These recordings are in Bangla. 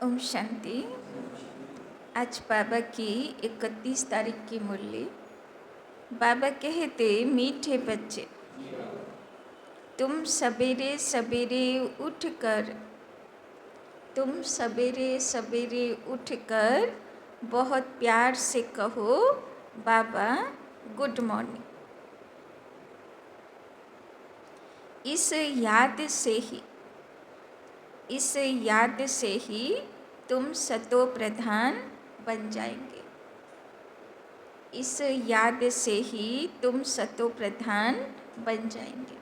ओम शांति। आज बाबा की 31 तारीख की मुरली। बाबा कहते, मीठे बच्चे, तुम सवेरे सवेरे उठकर बहुत प्यार से कहो, बाबा गुड मॉर्निंग। इस याद से ही तुम सतो प्रधान बन जाएंगे। इस याद से ही तुम सतो प्रधान बन जाएंगे।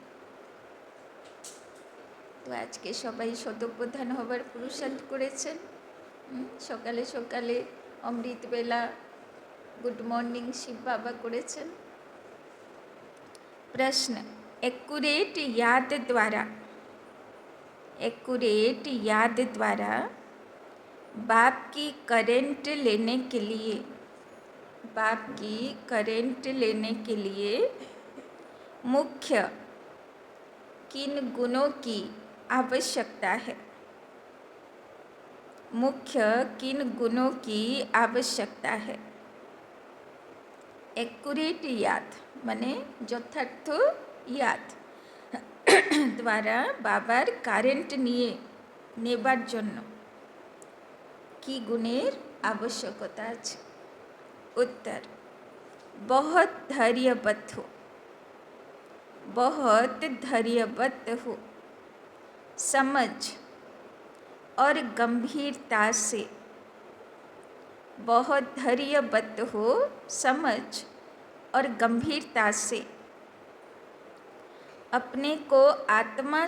तो आज के सबाई शतो प्रधान हबार पुरुषार्थ करेছেন। सकाले सकाले अमृत बेला गुड मॉर्निंग शिव बाबा करेছেন। प्रश्न, एक्यूरेट याद द्वारा बाप की करंट लेने के लिए मुख्य किन गुणों की आवश्यकता है? एक्यूरेट याद माने यथार्थ याद द्वारा बाबार कारेंट नेबार जन्य की गुणेर आवश्यकता आछे? उत्तर, बहुत धैर्यवत हो, समझ और गंभीरता से, बहुत धैर्यवत हो, समझ और गंभीरता से अपने को आत्मा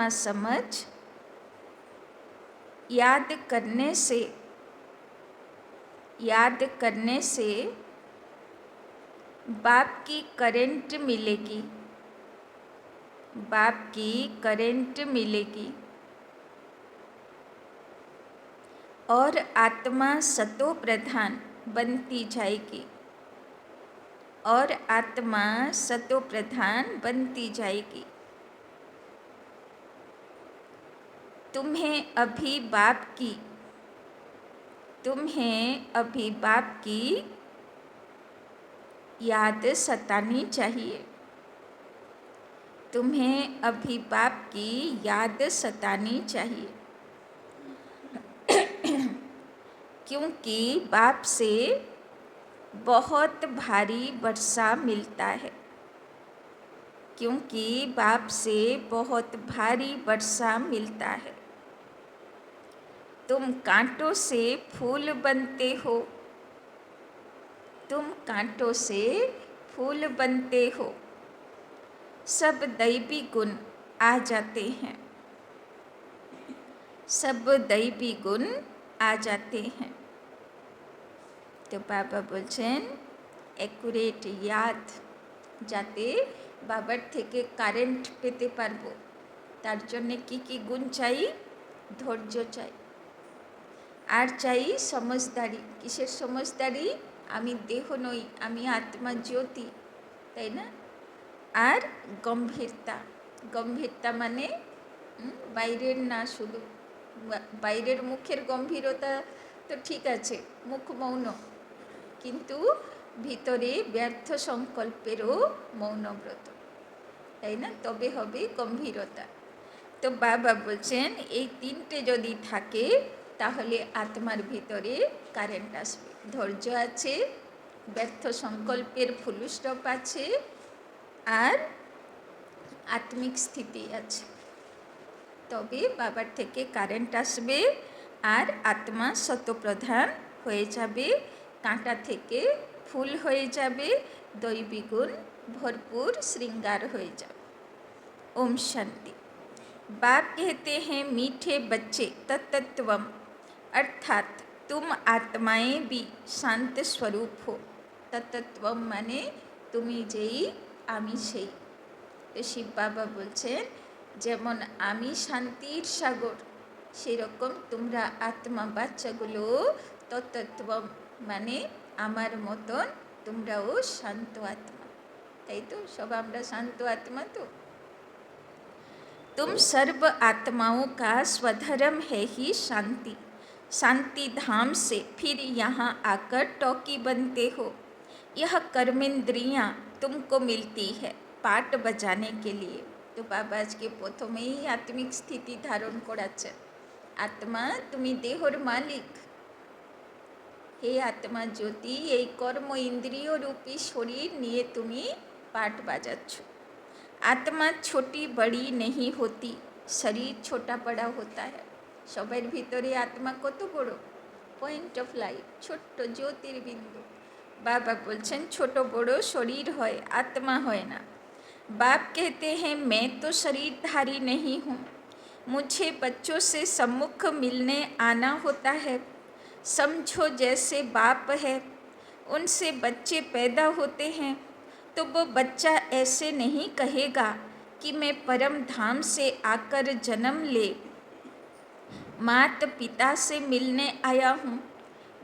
समझ याद करने से बाप की करंट मिलेगी और आत्मा सतो प्रधान बनती जाएगी। तुम्हें अभी बाप की याद सतानी चाहिए। क्योंकि बाप से बहुत भारी वर्षा मिलता है। तुम कांटों से फूल बनते हो, सब दैवी गुण आ जाते हैं। तो बाबा बोलছেন, एक्यूरेट याद जाते बाবার থেকে কারেন্ট পেতে পারবো, তার জন্য কি গুণ চাই? ধৈর্য চাই, আর চাই समझदारी। কিসের समझदारी? আমি দেহ নই, আমি আত্মা জ্যোতি, তাই না? আর গম্ভীরতা মানে বাইরের না, শুধু বাইরের মুখের গম্ভীরতা তো ঠিক আছে, মুখ মৌন, কিন্তু ভিতরে ব্যর্থ সংকল্পেরও মৌনব্রত, তাই না? তবে হবে গম্ভীরতা। তো বাবা বলছেন, এই তিনটে যদি থাকে তাহলে আত্মার ভিতরে কারেন্ট আসবে। ধৈর্য আছে, ব্যর্থ সংকল্পের ফুল স্টপ আছে, আর আত্মিক স্থিতি আছে। তবে বাবার থেকে কারেন্ট আসবে আর আত্মা শতপ্রধান হয়ে যাবে, কাঁটা থেকে ফুল হয়ে যাবে, দৈবী গুণ भरपूर श्रृंगार हो जाए। ओम शांति। बाप कहते हैं, मीठे बच्चे, तत्त्वम अर्थात तुम आत्माएं भी शांत स्वरूप हो। तत्त्वम माने तुमी जेई आमी सेई। तो शिव बाबा बोलছেন, যেমন আমি শান্তির সাগর, সেরকম তোমরা আত্মা বাচ্চাগুলো তত্ত্বম মানে আমার মতন তোমরাও শান্ত আত্মা, তাই তো? সব আমরা শান্ত আত্মা। तुम सर्व आत्माओं का स्वधर्म है ही शांति। शांति धाम से फिर यहाँ आकर टॉकी बनते हो। यह कर्मेंद्रियाँ तुमको मिलती है पाट बजाने के लिए। तो बाबा आज के प्रथमेই आत्मिक स्थिति धारण कराচ্ছে। आत्मा তুমি দেহর মালিক। হে আত্মা জ্যোতি, এই কর্ম ইন্দ্রিয় রূপী শরীর নিয়ে তুমি পাট বাজাচ্ছ। आत्मा छोटी बड़ी नहीं होती, शरीर छोटा बड़ा होता है। সবার ভিতরে আত্মা কত বড়? পয়েন্ট অফ লাইট, ছোট্ট জ্যোতির্বিন্দু। बाबा बोलছেন ছোট বড় শরীর হয়, आत्मा হয় না। बाप कहते हैं मैं तो शरीरधारी नहीं हूँ, मुझे बच्चों से सम्मुख मिलने आना होता है। समझो जैसे बाप है, उनसे बच्चे पैदा होते हैं, तो वो बच्चा ऐसे नहीं कहेगा कि मैं परम धाम से आकर जन्म ले माता पिता से मिलने आया हूँ।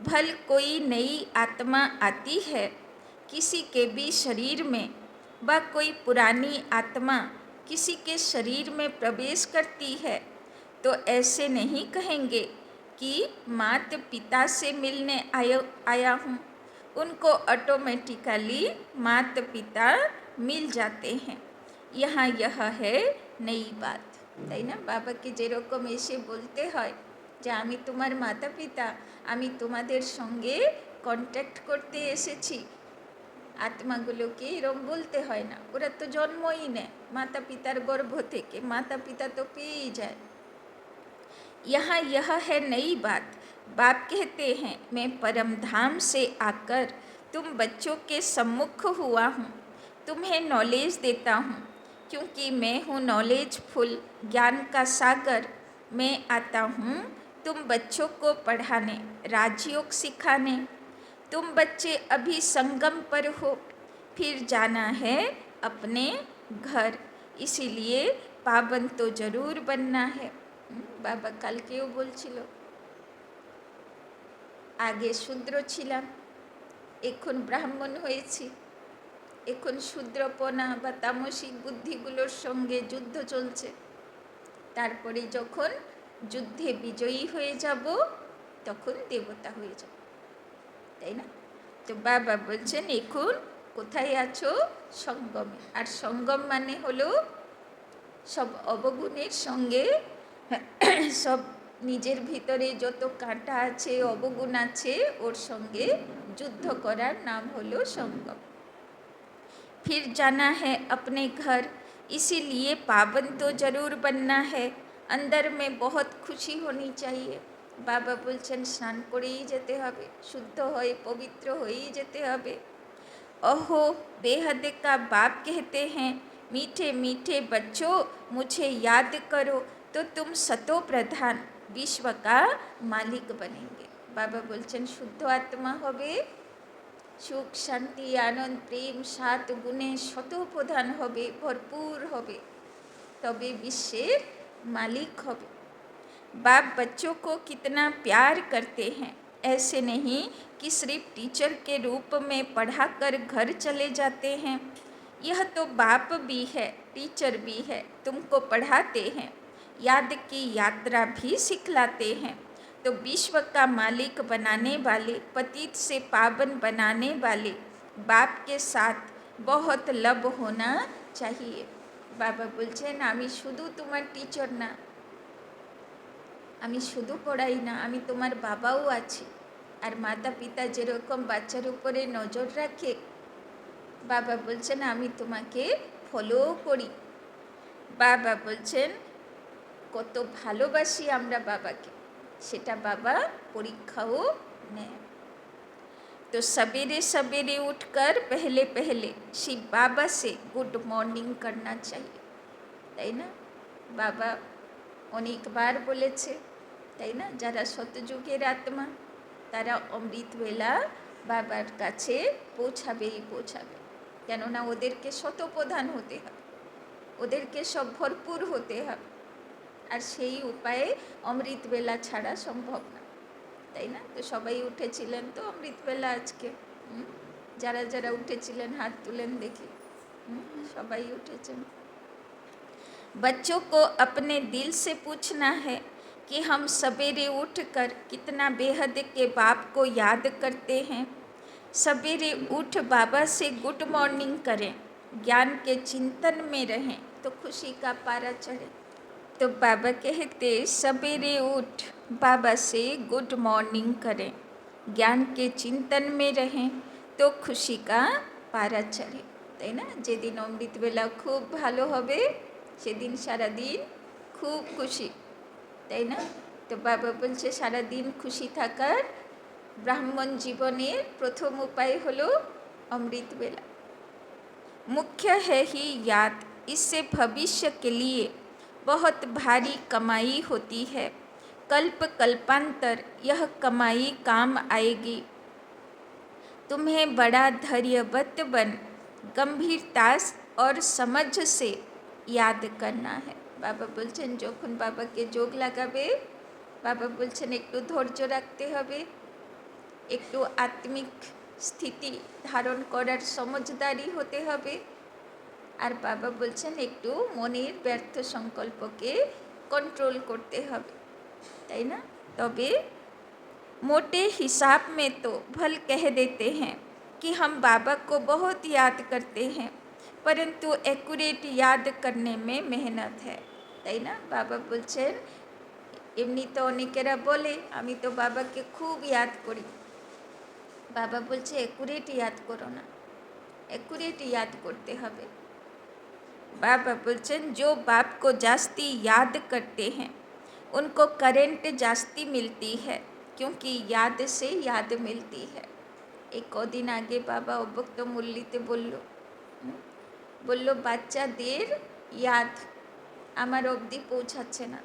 भल कोई नई आत्मा आती है किसी के भी शरीर में, व कोई पुरानी आत्मा किसी के शरीर में प्रवेश करती है, तो ऐसे नहीं कहेंगे कि माता पिता से मिलने आया हूँ। उनको ऑटोमेटिकली माता पिता मिल जाते हैं। यहाँ यह है नई बात, তাই না? বাবাকে যেরকম এসে বলতে হয় যে আমি তোমার মাতা পিতা, আমি তোমাদের সঙ্গে কন্ট্যাক্ট করতে এসেছি, আত্মাগুলোকে এরম বলতে হয় না। ওরা তো জন্মই নেয় মাতা পিতার গর্ভ থেকে, মাতা পিতা তো পেয়েই যায়। यहाँ यह है नई बात। बाप कहते हैं मैं परम धाम से आकर तुम बच्चों के सम्मुख हुआ हूँ, तुम्हें नॉलेज देता हूँ, क्योंकि मैं हूँ नॉलेजफुल, ज्ञान का सागर। मैं आता हूँ तुम बच्चों को पढ़ाने, राजयोग सिखाने। तुम बच्चे अभी संगम पर हो, फिर जाना है अपने घर, इसीलिए पावन तो जरूर बनना है। বাবা কালকেও বলছিল আগে শূদ্র ছিলাম, এখন ব্রাহ্মণ হয়েছি, এখন শূদ্রপনা বা তামসিক বুদ্ধিগুলোর সঙ্গে যুদ্ধ চলছে। তারপরে যখন যুদ্ধে বিজয়ী হয়ে যাব তখন দেবতা হয়ে যাব, তাই না? তো বাবা বলছেন এখন কোথায় আছো? সঙ্গমে। আর সঙ্গম মানে হলো সব অবগুণের সঙ্গে, সব নিজের ভিতরে যত কাঁটা আছে, অবগুণ আছে, ওর সঙ্গে যুদ্ধ করার নাম হলো সঙ্গম। फिर जाना है अपने घर, इसीलिए पावन तो जरूर बनना है। अंदर में बहुत खुशी होनी चाहिए। বাবা বলছেন স্নান করেই যেতে হবে, শুদ্ধ হয়ে পবিত্র হয়েই যেতে হবে। ओहो बेहद का बाप कहते हैं मीठे मीठे बच्चों मुझे याद करो तो तुम सतो प्रधान विश्व का मालिक बनेंगे। बाबा बोलছেন শুদ্ধ আত্মা হবে, সুখ শান্তি আনন্দ প্রেম 7 গুণে শত প্রধান হবে, ভরপুর হবে, তবে বিশ্বের मालिक হবে। बाप बच्चों को कितना प्यार करते हैं, ऐसे नहीं कि सिर्फ टीचर के रूप में पढ़ाकर घर चले जाते हैं। यह तो बाप भी है, टीचर भी है, तुमको पढ़ाते हैं, याद की यात्रा भी सिखलाते हैं। तो विश्व का मालिक बनाने वाले, पतित से पावन बनाने वाले बाप के साथ बहुत लब होना चाहिए। बाबा बोलছেন আমি শুধু তোমার টিচার না, আমি শুধু পড়াই না, আমি তোমার বাবাও আছি। আর মাতা পিতা যেরকম বাচ্চার উপরে নজর রাখে, বাবা বলছেন আমি তোমাকে ফলো করি। বাবা বলছেন কত ভালোবাসি আমরা বাবাকে, সেটা বাবা পরীক্ষাও নেয়। तो सवेरे सवेरे उठकर पहले पहले शिव बाबा से गुड मॉर्निंग करना चाहिए, তাই না? বাবা অনেকবার বলেছে, তাই না? যারা শতযুগের আত্মা তারা অমৃতবেলা বাবার কাছে পৌঁছাবেই পৌঁছাবে, কেননা ওদেরকে শতপ্রধান হতে হবে, ওদেরকে সব ভরপুর হতে হবে। আর সেই উপায়ে অমৃতবেলা ছাড়া সম্ভব না, তাই না? তো সবাই উঠেছিলেন তো অমৃতবেলা আজকে, যারা যারা উঠেছিলেন হাত তুলেন দেখি। সবাই উঠেছেন। बच्चों को अपने दिल से पूछना है कि हम सवेरे उठकर कितना बेहद के बाप को याद करते हैं। सवेरे उठ बाबा से गुड मॉर्निंग करें, ज्ञान के चिंतन में रहें तो खुशी का पारा चढ़े। तो बाबा कहते सवेरे उठ बाबा से गुड मॉर्निंग करें, ज्ञान के चिंतन में रहें तो खुशी का पारा चढ़े। তাই না? যেদিন অমৃতবেলা খুব ভালো হবে সেদিন সারাদিন খুব খুশি, তাই না? তো বাবা বলছে সারাদিন খুশি থাকার ব্রাহ্মণ জীবনের প্রথম উপায় হলো অমৃতবেলা। मुख्य है ही याद, इससे भविष्य के लिए बहुत भारी कमाई होती है। कल्प कल्पांतर यह कमाई काम आएगी। तुम्हें बड़ा धैर्यवत बन गंभीरता और समझ से याद करना है। बाबा बोलছেন যখন বাবাকে যোগ লাগাবে, বাবা বলছেন একটু ধৈর্য রাখতে হবে, একটু আত্মিক স্থিতি ধারণ করার সমঝদারি হতে হবে, আর বাবা বলছেন একটু মনের ব্যর্থ সংকল্পকে कंट्रोल করতে হবে, তাই না? তবে मोटे हिसाब में तो भल कह देते हैं कि हम बाबा को बहुत याद करते हैं, परंतु एक्यूरेट याद करने में मेहनत है, তাই না? বাবা বলছেন এমনি তো অনেকেরা বলে আমি তো বাবাকে খুব याद করি। बाबा बोलছে एक्यूरेट याद करो ना, एक्यूरेट याद करते হবে। बाबा बोलছেন जो बाप को जास्ती याद करते हैं उनको करेंट जास्ती मिलती है, क्योंकि याद से याद मिलती है। एक कदिन आगे बाबा अव्यक्त मुरलीते बोल्लो বাচ্চাদের याद আমার অবধি পৌঁছাচ্ছে না।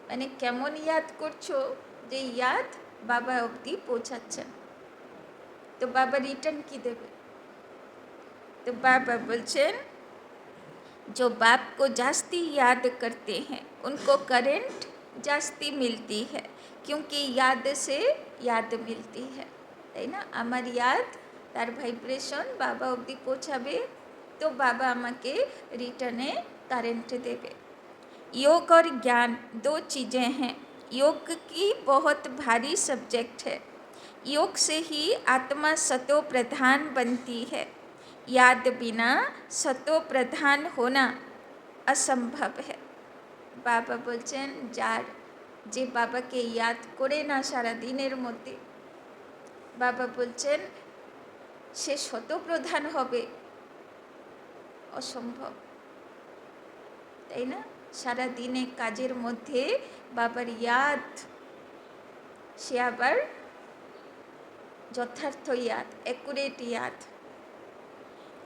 মানে কেমন याद করছো যে याद বাবা অবধি পৌঁছাচ্ছে না, तो बाबा रिटर्न की देवे। तो बाबा बोलছেন जो बाप को जास्ती याद करते हैं उनको करेंट जास्ती मिलती है, क्योंकि याद से याद मिलती है, তাই না? আমার याद তার ভাইব্রেশন বাবা অবধি পৌঁছাবে তো বাবা আমাকে রিটার্নে কারেন্ট देवे। योग और ज्ञान दो चीज़ें हैं। योग की बहुत भारी सब्जेक्ट है। योग से ही आत्मा सतो प्रधान बनती है। याद बिना सतो प्रधान होना असंभव है। बाबा बोलছেন যার যে বাবাকে याद করে না সারা দিনের মধ্যে, বাবা বলছেন সে শতপ্রধান হবে অসম্ভব, তাই না? সারা দিনে কাজের মধ্যে বাবার याद সে আবার যথার্थ याद, एक्यूरेट याद।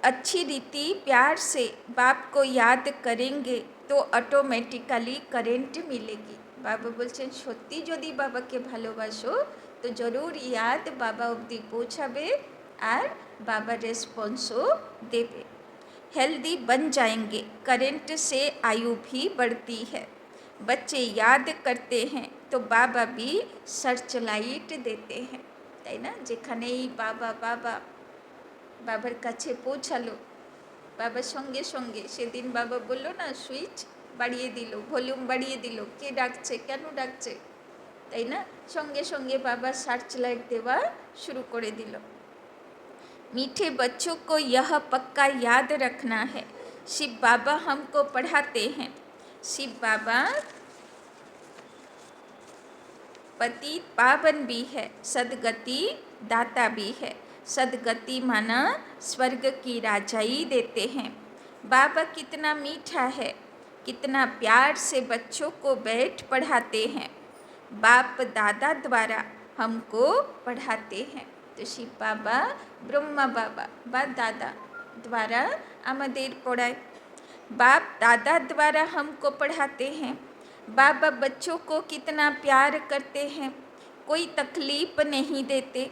अच्छी रीति प्यार से बाप को याद करेंगे तो ऑटोमेटिकली करेंट मिलेगी। बाबा बोलছেন সত্যি যদি বাবাকে ভালোবাসো তো জরুর याद বাবা অবধি পৌঁছাবে আর बाबा रेस्पॉन्सो देवे। हेल्दी बन जाएंगे, करेंट से आयु भी बढ़ती है। बच्चे याद करते हैं तो बाबा भी सर्च लाइट देते हैं, তাই না? যেখানেই বাবা বাবা বাবার কাছে পৌঁছালো, বাবার সঙ্গে সঙ্গে সেদিন বাবা বললো না সুইচ বাড়িয়ে দিল, ভলিউম বাড়িয়ে দিল, কে ডাকছে কেন ডাকছে, তাই না? সঙ্গে সঙ্গে বাবা সার্চ লাইট দেওয়া শুরু করে দিল। मीठे बच्चों को यह पक्का याद रखना है, शिव बाबा हमको पढ़ाते हैं। शिव बाबा पति पावन भी है, सदगति दाता भी है। सदगति माना स्वर्ग की राजाई देते हैं। बाबा कितना मीठा है, कितना प्यार से बच्चों को बैठ पढ़ाते हैं। बाप दादा द्वारा हमको पढ़ाते हैं। तो शिव बाबा ब्रह्मा बाबा बा दादा द्वारा আমাদের पढ़ाए, बाप दादा द्वारा हमको पढ़ाते हैं। बाबा बच्चों को कितना प्यार करते हैं, कोई तकलीफ नहीं देते,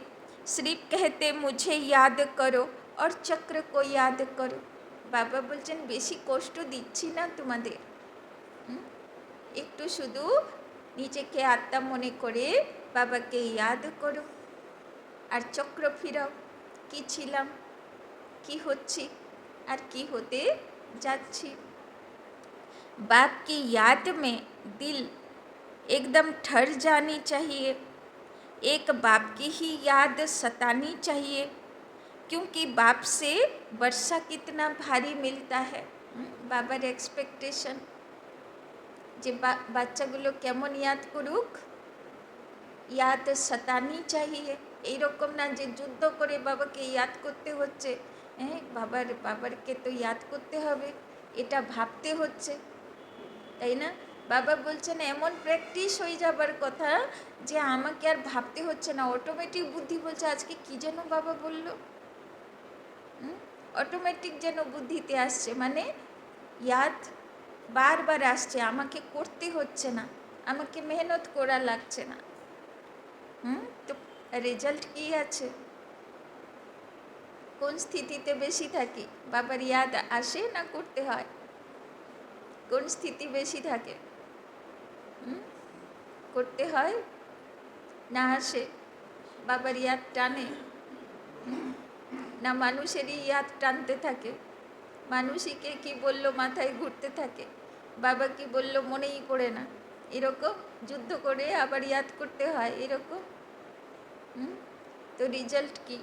सिर्फ कहते मुझे याद करो और चक्र को याद करो। बाबा বলছেন বেশি কষ্ট দিচ্ছি না তোমাদের, একটু শুধু নিজেকে আত্মা মনে করে বাবাকে याद করো আর চক্র ফিরাও, কি ছিলাম, কি হচ্ছি আর কি হতে যাচ্ছি। बाप की याद में दिल एकदम ठहर जानी चाहिए। एक बाप की ही याद सतानी चाहिए, क्योंकि बाप से वर्षा कितना भारी मिलता है। বাবার এক্সপেকটেশন যে বাচ্চাগুলো কেমন ইয়াদ করুক, ইয়াদ সতানি চাহিয়ে। এইরকম না যে যুদ্ধ করে বাবাকে ইয়াদ করতে হচ্ছে, হ্যাঁ বাবারকে তো ইয়াদ করতে হবে, এটা ভাবতে হচ্ছে, তাই না? বাবা বলছেন এমন প্র্যাকটিস হয়ে যাবার কথা যে আমাকে আর ভাবতে হচ্ছে না, অটোমেটিক বুদ্ধি বলছে আজকে কী যেন বাবা বলল, অটোমেটিক যেন বুদ্ধিতে আসছে, মানে ইয়াদ বারবার আসছে, আমাকে করতে হচ্ছে না, আমাকে মেহনত করা লাগছে না। তো রেজাল্ট কী আছে? কোন স্থিতিতে বেশি থাকি? বাবার ইয়াদ আসে না করতে হয়? কোন স্থিতি বেশি থাকে? করতে হয় না আসে? বাবার ইয়াদ টানে না মানুষেরই ইয়াদ টানতে থাকে? মানুষইকে কি বললো মাথায় ঘুরতে থাকে, বাবা কি বললো মনেই পড়ে না, এরকম যুদ্ধ করে আবার ইয়াদ করতে হয়, এরকম। তো রিজল্ট কি?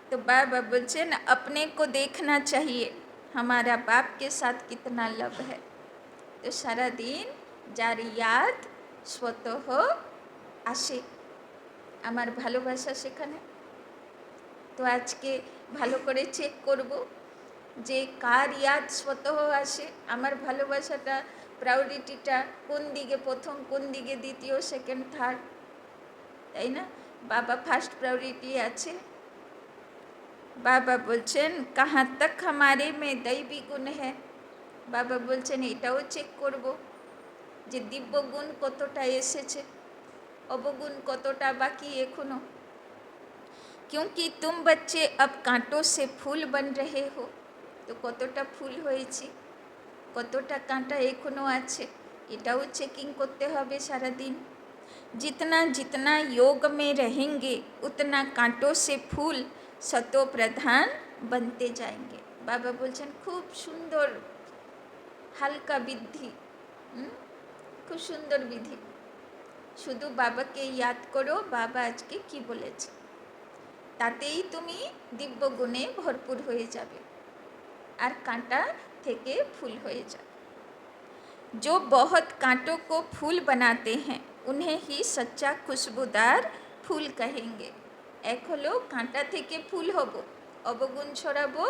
तो बाबा बोलছেন अपने को देखना चाहिए हमारा बाप के साथ कितना लव है। तो सारा दिन যার ইয়াদ स्वतः আসে আমার ভালোবাসা সেখানে। তো আজকে ভালো করে চেক করব যে কার ইয়াদ स्वतः আসে, আমার ভালোবাসাটা প্রায়োরিটিটা কোন দিকে, প্রথম কোন দিকে, দ্বিতীয়, সেকেন্ড, থার্ড, তাই না? বাবা ফার্স্ট প্রায়োরিটি আছে। বাবা বলছেন কাহা তক হামারে মে দৈবী গুণ হ্যাঁ। বাবা বলছেন এটাও চেক করব যে দিব্য গুণ কতটা এসেছে, অবগুণ কতটা বাকি এখনো। क्योंकि तुम बच्चे अब कांटों से फूल बन रहे हो, तो কতটা ফুল হয়েছি, কতটা কাঁটা এখনো আছে, এটাও চেকিং করতে হবে সারা দিন। जितना जितना योग में रहेंगे उतना कांटों से फूल सतो प्रधान बनते जाएंगे। बाबा बोलছেন খুব সুন্দর হালকা বিধি, খুব সুন্দর বিধি। শুধু বাবাকে ইয়াদ করো, বাবা আজকে কি বলেছে, তাতেই তুমি দিব্য গুণে ভরপুর হয়ে যাবে আর কাঁটা থেকে ফুল হয়ে যাবে। जो बहुत कांटों को फूल बनाते हैं उन्हें ही सच्चा खुशबूदार ফুল कहेंगे। এক হলো কাঁটা থেকে ফুল হব, অবগুণ ছড়াবো,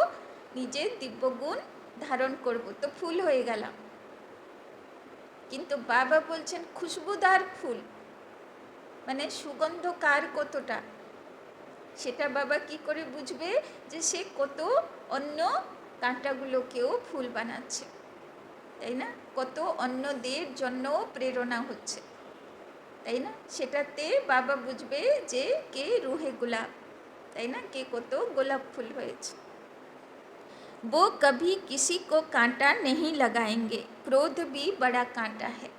নিজের দিব্যগুণ ধারণ করব, তো ফুল হয়ে গেলাম। কিন্তু বাবা বলছেন খুশবুদার ফুল, মানে সুগন্ধ কার কতটা, সেটা বাবা কি করে বুঝবে যে সে কত অন্য কাঁটাগুলোকেও ফুল বানাচ্ছে, তাই না? কত অন্যদের জন্য প্রেরণা হচ্ছে, তাই না? সেটাতে বাবা বুঝবে যে কে রুহে গোলাপ, তাই না? কে কত গোলাপ ফুল হয়েছে। वो कभी किसी को कांटा नहीं लगाएंगे, क्रोध भी बड़ा कांटा है।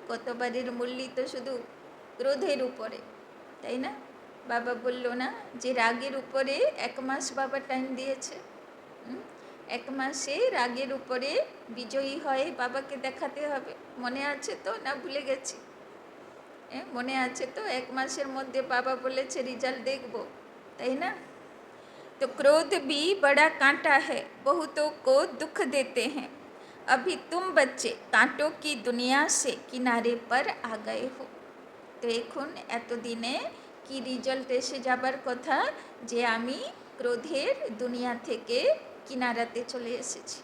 কতবারের মূল্য তো শুধু ক্রোধের উপরে, তাই না? বাবা বলল না যে রাগের উপরে 1 মাস বাবা টাইম দিয়েছে, 1 মাসে রাগের উপরে বিজয়ী হয়ে বাবাকে দেখাতে হবে। মনে আছে তো, না ভুলে গেছি? মনে আছে তো? 1 মাসের মধ্যে বাবা বলেছে রিজাল্ট দেখব, তাই না? तो क्रोध भी बड़ा कांटा है, बहुतों को दुख देते हैं। अभी तुम बच्चे कांटों की दुनिया से किनारे पर आ गए हो। तो এখন এতদিনে কি রিজাল্ট এসে যাবার কথা যে আমি ক্রোধের দুনিয়া থেকে কিনারাতে চলে এসেছি,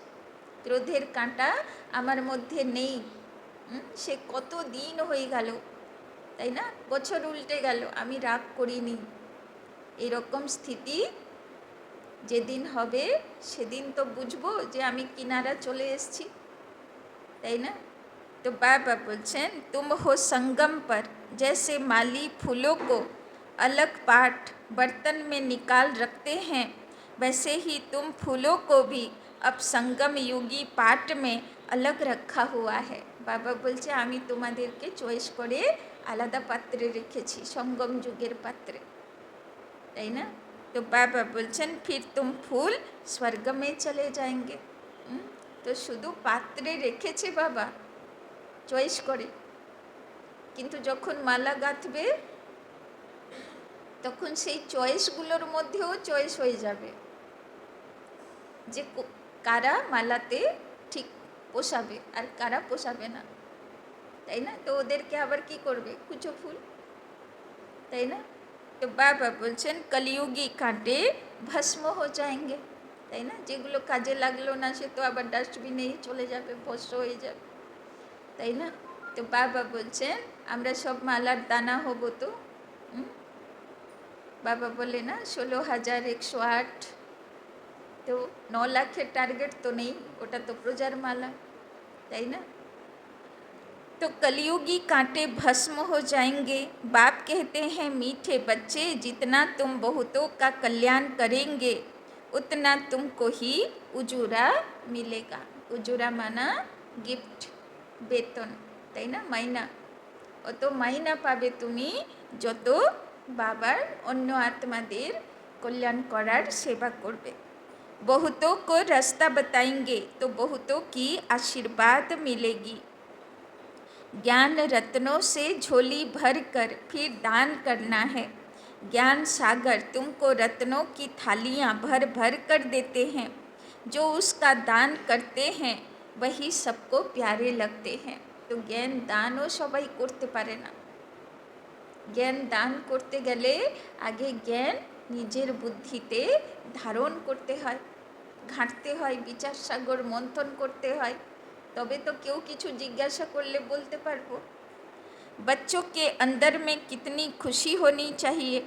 ক্রোধের কাঁটা আমার মধ্যে নেই। সে কত দিন হয়ে গেল, তাই না? বছর উল্টে গেল, আমি রাগ করিনি। এরকম স্থিতি যেদিন হবে সেদিন তো বুঝবো যে আমি কিনারা চলে এসেছি, তাই না? तो बाबा बोलছেন तुम हो संगम पर, जैसे माली फूलों को अलग पाट बर्तन में निकाल रखते हैं, वैसे ही तुम फूलों को भी अब संगम युगी पाट में अलग रखा हुआ है। বাবা বলছে আমি তোমাদেরকে চয়েস করে আলাদা পাত্রে রেখেছি, সঙ্গম যুগের পাত্রে, তাই না? तो बाबा बोलছেন फिर तुम फूल स्वर्ग में चले जाएंगे। তো শুধু পাত্রে রেখেছে বাবা চয়েস করে, কিন্তু যখন মালা গাঁথবে তখন সেই চয়েসগুলোর মধ্যেও চয়েস হয়ে যাবে যে কারা মালাতে ঠিক পোষাবে আর কারা পোষাবে না, তাই না? তো ওদেরকে আবার কি করবে, কুচো ফুল, তাই না? তো বাবা বলছেন কলিযুগী কাঁটে ভস্ম হো যায়েঙ্গে, তাই না? যেগুলো কাজে লাগলো না সে তো আবার ডাস্টবিনেই চলে যাবে, ভস্ম হয়ে যাবে, তাই না? তো বাবা বলছেন আমরা সব মালার দানা হব তো। বাবা বলে না 16,108, তো 9 লাখের টার্গেট তো নেই, ওটা তো প্রজার মালা, তাই না? तो कलयुगी कांटे भस्म हो जाएंगे। बाप कहते हैं मीठे बच्चे जितना तुम बहुतों का कल्याण करेंगे उतना तुमको ही उजूरा मिलेगा। उजूरा माना गिफ्ट, বেতন, তাই না? মাইনা, অত মাইনা পাবে তুমি যত বাবার অন্য আত্মাদের কল্যাণ করার সেবা করবে। बहुतों को रास्ता बताएंगे तो बहुतों की आशीर्वाद मिलेगी। ज्ञान रत्नों से झोली भर कर फिर दान करना है। ज्ञान सागर तुमको रत्नों की थालियाँ भर भर कर देते हैं। जो उसका दान करते हैं वही सबको प्यारे लगते हैं। तो ज्ञान दानও সবাই করতে পারে না। জ্ঞান দান করতে গেলে আগে জ্ঞান নিজের বুদ্ধিতে ধারণ করতে হয়, ঘাঁটতে হয়, বিচার সাগর মন্থন করতে হয়, তবে তো কেউ কিছু জিজ্ঞাসা করলে বলতে পারবো। बच्चों के अंदर में कितनी खुशी होनी चाहिए।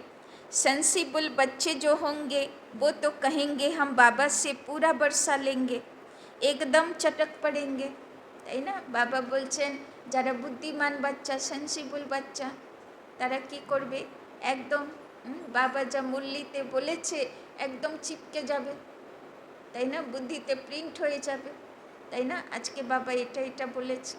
सेंसिबल बच्चे जो होंगे वो तो कहेंगे हम बाबा से पूरा बरसा लेंगे, एकदम चटक पड़ेंगे, তাই না? বাবা বলছেন যারা বুদ্ধিমান বাচ্চা, সেন্সিবল বাচ্চা, তারা কি করবে, একদম বাবা যা মুরলিতে বলেছে একদম চিপকে যাবে, তাই না? বুদ্ধিতে প্রিন্ট হয়ে যাবে, তাই না? আজকে বাবা এটা এটা বলেছে।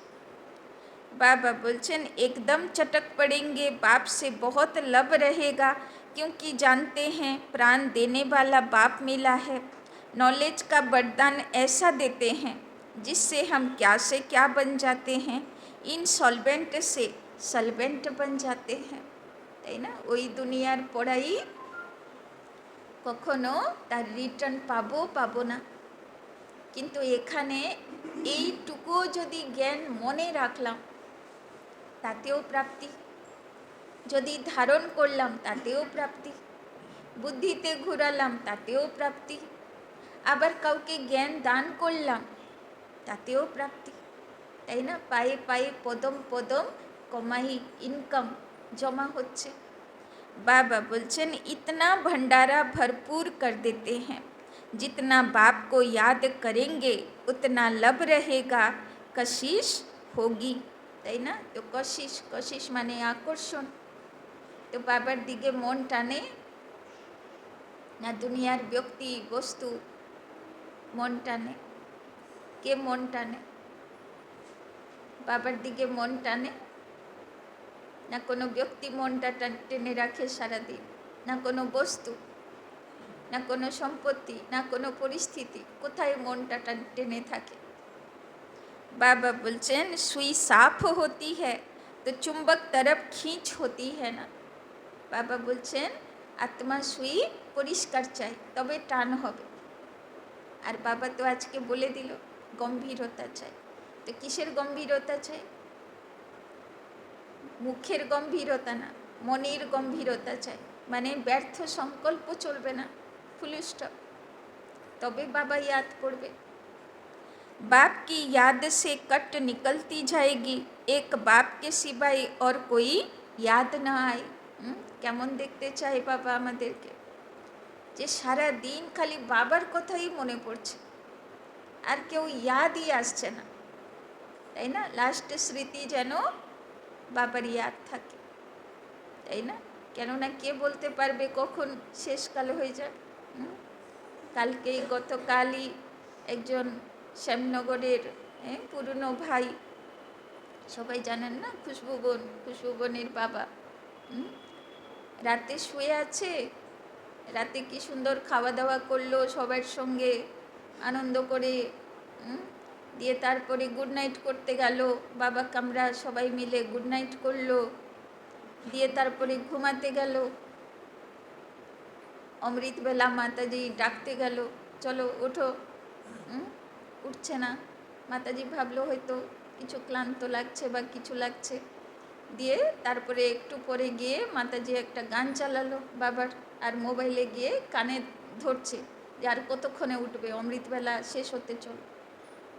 बाबा बोलचन एकदम चटक पड़ेंगे, बाप से बहुत लब रहेगा क्योंकि जानते हैं प्राण देने वाला बाप मिला है। नॉलेज का वरदान ऐसा देते हैं जिससे हम क्या से क्या बन जाते हैं, इन सॉल्वेंट से सलवेंट बन जाते हैं, তাই না? ওই দুনিয়ার পড়াই কখনো তার রিটার্ন পাবো পাবো না, কিন্তু এখানে এইটুকুও যদি জ্ঞান মনে রাখলাম তাতেও প্রাপ্তি, যদি ধারণ করলাম তাতেও প্রাপ্তি, বুদ্ধিতে ঘুরালাম তাতেও প্রাপ্তি, আবার কাউকে জ্ঞান দান করলাম তাতেও প্রাপ্তি, তাই না? পায়ে পায়ে পদম পদম কমাই, ইনকাম জমা হচ্ছে। बाबा बोलचन इतना भंडारा भरपूर कर देते हैं, जितना बाप को याद करेंगे उतना लब रहेगा, कशिश होगी, তাই না? তো কশিশ, কশিশ মানে আকর্ষণ। তো বাবার দিকে মন টানে না দুনিয়ার ব্যক্তি বস্তু মন টানে? কে মন টানে? বাবার দিকে মন টানে না কোনো ব্যক্তি মনটা টেনে রাখে সারাদিন, না কোনো বস্তু, না কোনো সম্পত্তি, না কোনো পরিস্থিতি, কোথায় মনটা টেনে থাকে? बाबा बोलचन सुई साफ होती है तो चुंबक तरफ खींच होती है ना। बाबा बोलचन आत्मा सुई পরিষ্কার চাই তবে টান হবে, আর বাবা তো আজকে বলে দিল গম্ভীরতা চাই। তো কিসের গম্ভীরতা চাই? মুখের গম্ভীরতা না, মনের গম্ভীরতা চাই, মানে ব্যর্থ সংকল্প চলবে না, ফুল স্টপ, তবে বাবা ইয়াদ করবে। बाप की याद से कट निकलती जाएगी, एक बाप के सिवाय और कोई याद ना आए। কেমন দেখতে চাই বাবা আমাদেরকে, যে সারা দিন খালি বাবার কথাই মনে পড়ছে, আর কেউ ইয়াদই আসছে না, তাই না? লাস্ট স্মৃতি যেন বাবার ইয়াদ থাকে, তাই না? কেননা কে বলতে পারবে কখন শেষকাল হয়ে যাবে? কালকেই গতকালই একজন শ্যামনগরের পুরনো ভাই, সবাই জানেন না, খুশবুবনের বাবা, রাতে শুয়ে আছে, রাতে কি সুন্দর খাওয়া দাওয়া করলো সবার সঙ্গে আনন্দ করে, দিয়ে তারপরে গুড নাইট করতে গেল, বাবা কামরা সবাই মিলে গুড নাইট করলো, দিয়ে তারপরে ঘুমাতে গেল। অমৃতবেলা মাতাজি ডাকতে গেল, চলো ওঠো, উঠছে না। মাতাজি ভাবলো হয়তো কিছু ক্লান্ত লাগছে বা কিছু লাগছে, দিয়ে তারপরে একটু পরে গিয়ে মাতাজি একটা গান চালালো বাবার, আর মোবাইলে গিয়ে কানে ধরছে যে আর কতক্ষণে উঠবে, অমৃতবেলা শেষ হতে চল।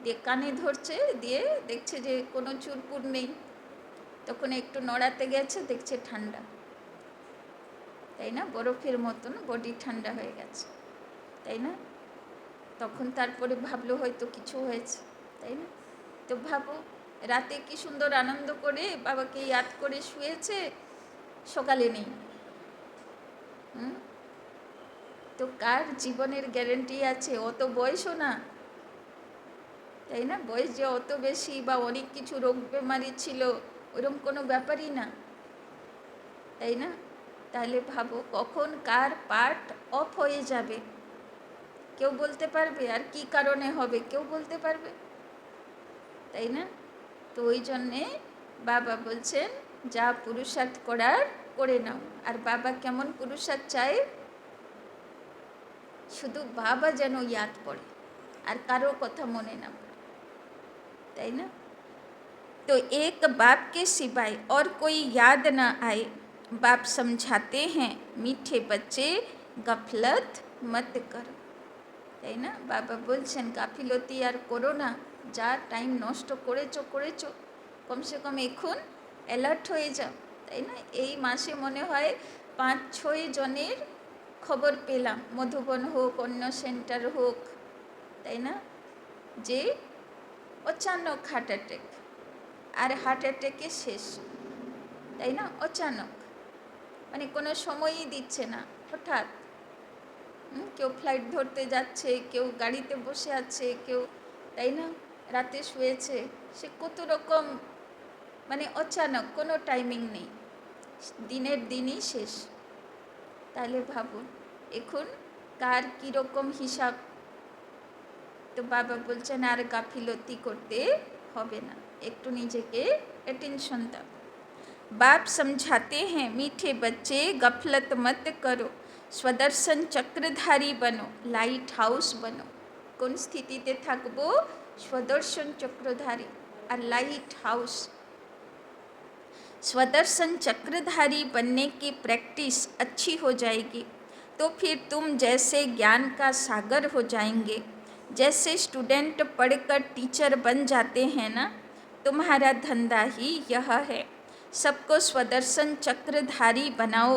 দিয়ে কানে ধরছে, দিয়ে দেখছে যে কোনো চুরপুর নেই। তখন একটু নড়াতে গেছে, দেখছে ঠান্ডা, তাই না, বরফের মতন বডি ঠান্ডা হয়ে গেছে, তাই না। তখন তারপরে ভাবলো হয়তো কিছু হয়েছে, তাই না। তো ভাবো, রাতে কি সুন্দর আনন্দ করে বাবাকে ইয়াদ করে শুয়েছে, সকালে নেই। তো কার জীবনের গ্যারেন্টি আছে? অত বয়সও না, তাই না। বয়স যে অত বেশি বা অনেক কিছু রোগ বেমারি ছিল, ওরকম কোনো ব্যাপারই না, তাই না। তাহলে ভাবো কখন কার পার্ট অফ হয়ে যাবে কেউ বলতে পারবে? আর কি কারণে হবে কেউ বলতে পারবে? তাই না। তো ওই জন্যে বাবা বলছেন যা পুরুষার্থ করার করে নাও। আর বাবা কেমন পুরুষার্থ চায়? শুধু বাবা যেন ইয়াদ পড়ে, আর কারো কথা মনে না পড়ে, তাই না। तो एक बाप के सिवाय और कोई याद न आए, बाप समझाते हैं मीठे बच्चे गफलत मत करो, তাই না। বাবা বলছেন গাফিলতি আর করো না, যা টাইম নষ্ট করেছো করেছো, কমসে কম এখন অ্যালার্ট হয়ে যাও, তাই না। এই মাসে মনে হয় 5-6 জনের খবর পেলাম, মধুবন হোক অন্য সেন্টার হোক, তাই না, যে অচানক হার্ট অ্যাটাক, আর হার্ট অ্যাটাকে শেষ, তাই না। অচানক মানে কোনো সময়ই দিচ্ছে না, হঠাৎ কেউ ফ্লাইট ধরতে যাচ্ছে, কেউ গাড়িতে বসে আছে, কেউ, তাই না, রাতে শুয়েছে, সে কত রকম, মানে অচানক, কোনো টাইমিং নেই, দিনের দিনই শেষ। তাহলে ভাবুন এখন কার কীরকম হিসাব। তো বাবা বলছেন আর গাফিলতি করতে হবে না, একটু নিজেকে অ্যাটেনশন দাও। बाप समझाते हैं मीठे बच्चे गफलत मत करो, स्वदर्शन चक्रधारी बनो, लाइट हाउस बनो। কোন স্থিতিতে থাকবো? स्वदर्शन चक्रधारी और लाइट हाउस। स्वदर्शन चक्रधारी बनने की प्रैक्टिस अच्छी हो जाएगी तो फिर तुम जैसे ज्ञान का सागर हो जाएंगे। जैसे स्टूडेंट पढ़कर टीचर बन जाते हैं ना, तुम्हारा धंधा ही यह है, सबको स्वदर्शन चक्रधारी बनाओ,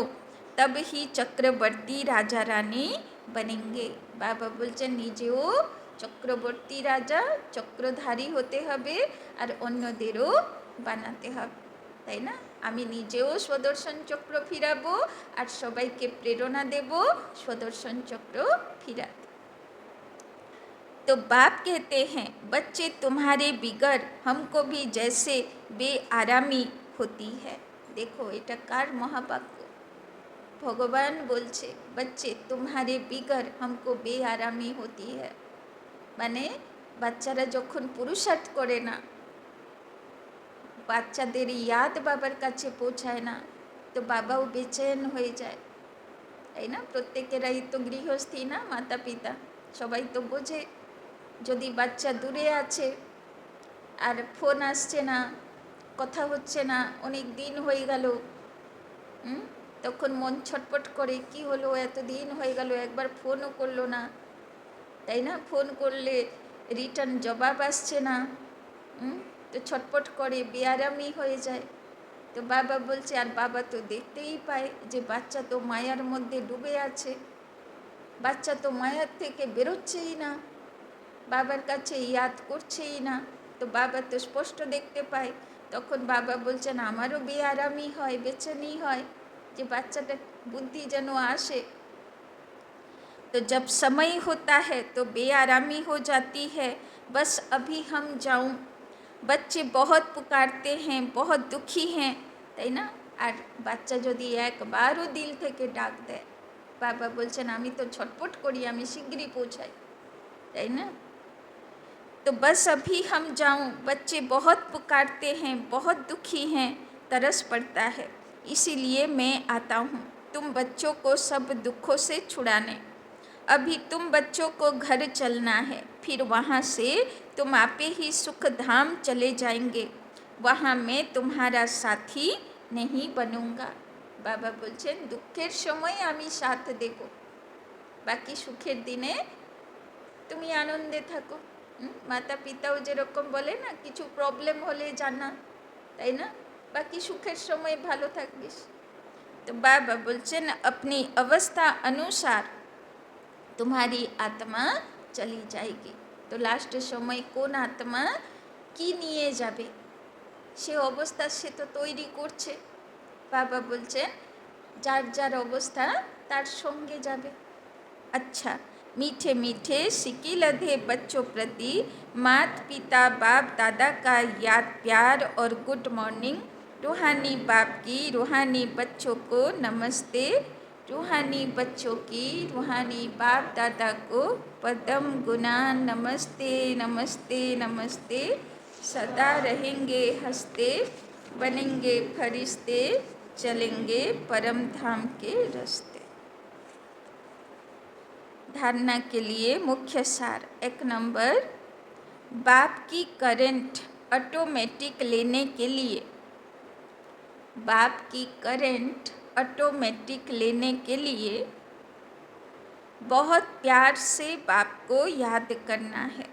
तब ही चक्रवर्ती राजा रानी बनेंगे। बाबा बोलছেন নিজেও চক্রবর্তী রাজা চক্রধারী হতে হবে আর অন্যদেরও বানাতে হবে, তাই না। আমি নিজেও স্বদর্শন চক্র ফিরাবো আর সবাইকে প্রেরণা দেব স্বদর্শন চক্র ফিরাতে। तो बाप कहते हैं बच्चे तुम्हारे बिगर हमको भी जैसे बेआरामी होती है। देखो এটা কার মহাবাক্য? ভগবান বলছে बच्चे तुम्हारे बिगर हमको बेआरामी होती है, মানে বাচ্চারা যখন পুরুষার্থ করে না, বাচ্চাদের ইয়াদ বাবার কাছে পৌঁছায় না, তো বাবাও বেচেন হয়ে যায়, তাই না। প্রত্যেকেরাই তো গৃহস্থী না, মাতা পিতা, সবাই তো বোঝে যদি বাচ্চা দূরে আছে আর ফোন আসছে না, কথা হচ্ছে না, অনেক দিন হয়ে গেল, তখন মন ছটপট করে, কি হলো এত দিন হয়ে গেল একবার ফোনও করলো না, তাই না। ফোন করলে রিটার্ন জবাব আসছে না, তো ছটপট করে, বেআরামি হয়ে যায়। তো বাবা বলছে আর বাবা তো দেখতেই পায় যে বাচ্চা তো মায়ার মধ্যে ডুবে আছে, বাচ্চা তো মায়ার থেকে বেরোচ্ছেই না, বাবার কাছে ইয়াদ করছেই না, তো বাবা তো স্পষ্ট দেখতে পায়। তখন বাবা বলছেন আমারও বেআরামি হয়, বেচেনি হয় যে বাচ্চাটা বুদ্ধি যেন আসে। तो जब समय होता है तो बेआरामी हो जाती है, बस अभी हम जाऊं। बच्चे बहुत पुकारते हैं, बहुत दुखी हैं, তাই না। আর বাচ্চা যদি একবারও দিল থেকে ডাক দেয়, বাবা বলছেন আমি তো ছটপট করি, আমি শিগগিরই পৌঁছাই, তাই না। तो बस अभी हम जाऊं, बच्चे बहुत पुकारते हैं, बहुत दुखी हैं, तरस पड़ता है, इसीलिए मैं आता हूँ तुम बच्चों को सब दुखों से छुड़ाने। अभी तुम बच्चों को घर चलना है, फिर वहाँ से तुम आपे ही सुख धाम चले जाएंगे, वहाँ मैं तुम्हारा साथी नहीं बनूंगा। বাবা বলছেন দুঃখের সময় আমি সাথ দেব, বাকি সুখের দিনে তুমি আনন্দে থাকো। মাতা পিতাও যেরকম বলে না, কিছু প্রবলেম হলে জানা, তাই না, বাকি সুখের সময় ভালো থাকিস। तो बाबा बोलছেন अपनी अवस्था अनुसार तुम्हारी आत्मा चली जाएगी। तो लास्ट समय কোন আত্মা কি নিয়ে যাবে সে অবস্থা সে তো তৈরি করছে। বাবা বলছেন যার যার অবস্থা তার সঙ্গে যাবে। अच्छा, मीठे मीठे सिकी लधे बच्चों प्रति मात पिता बाप दादा का याद प्यार और गुड मॉर्निंग। रूहानी बाप की रूहानी बच्चों को नमस्ते, रूहानी बच्चों की रूहानी बाप दादा को पदम गुना नमस्ते नमस्ते नमस्ते। सदा रहेंगे हंसते, बनेंगे फरिश्ते, चलेंगे परम धाम के रास्ते। धारणा के लिए मुख्य सार। एक नंबर, बाप की करंट ऑटोमेटिक लेने के लिए, बाप की करंट ऑटोमेटिक लेने के लिए बहुत प्यार से बाप को याद करना है,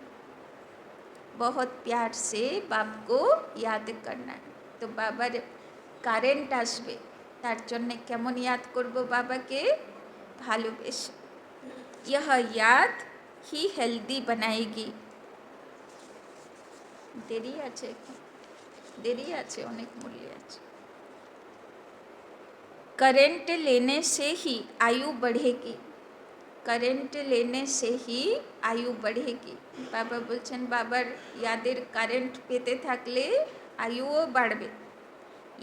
बहुत प्यार से बाप को याद करना है। तो बाबार কারেন্ট আসবে, তার জন্য কেমন याद করব বাবাকে? ভালোবেসে। यह याद ही हेल्दी बनाएगी। देरी আছে, देरी আছে, অনেক মূল্য আছে। करंट लेने से ही आयु बढ़ेगी, करंट लेने से ही आयु बढ़ेगी। बाबा বলছেন বাবার यादेर करंट পেতে থাকলে आयुও বাড়বে।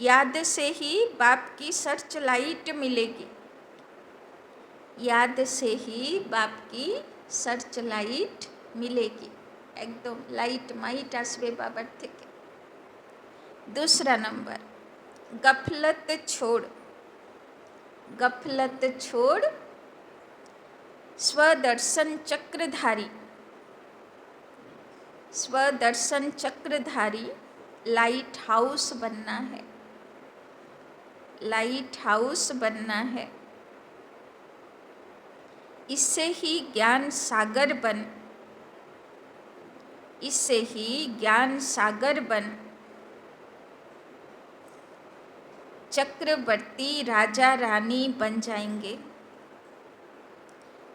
याद से ही बाप की सर्च लाइट मिलेगी, याद से ही बाप की सर्च लाइट मिलेगी, एकदम लाइट माइट आसबे बाबार थेके। दूसरा नंबर, गफलत छोड़, गफलत छोड़ स्वदर्शन चक्रधारी, स्वदर्शन चक्रधारी लाइट हाउस बनना है, लाइट हाउस बनना है। इससे ही ज्ञान सागर बन, इससे ही ज्ञान सागर बन चक्रवर्ती राजा रानी बन जाएंगे,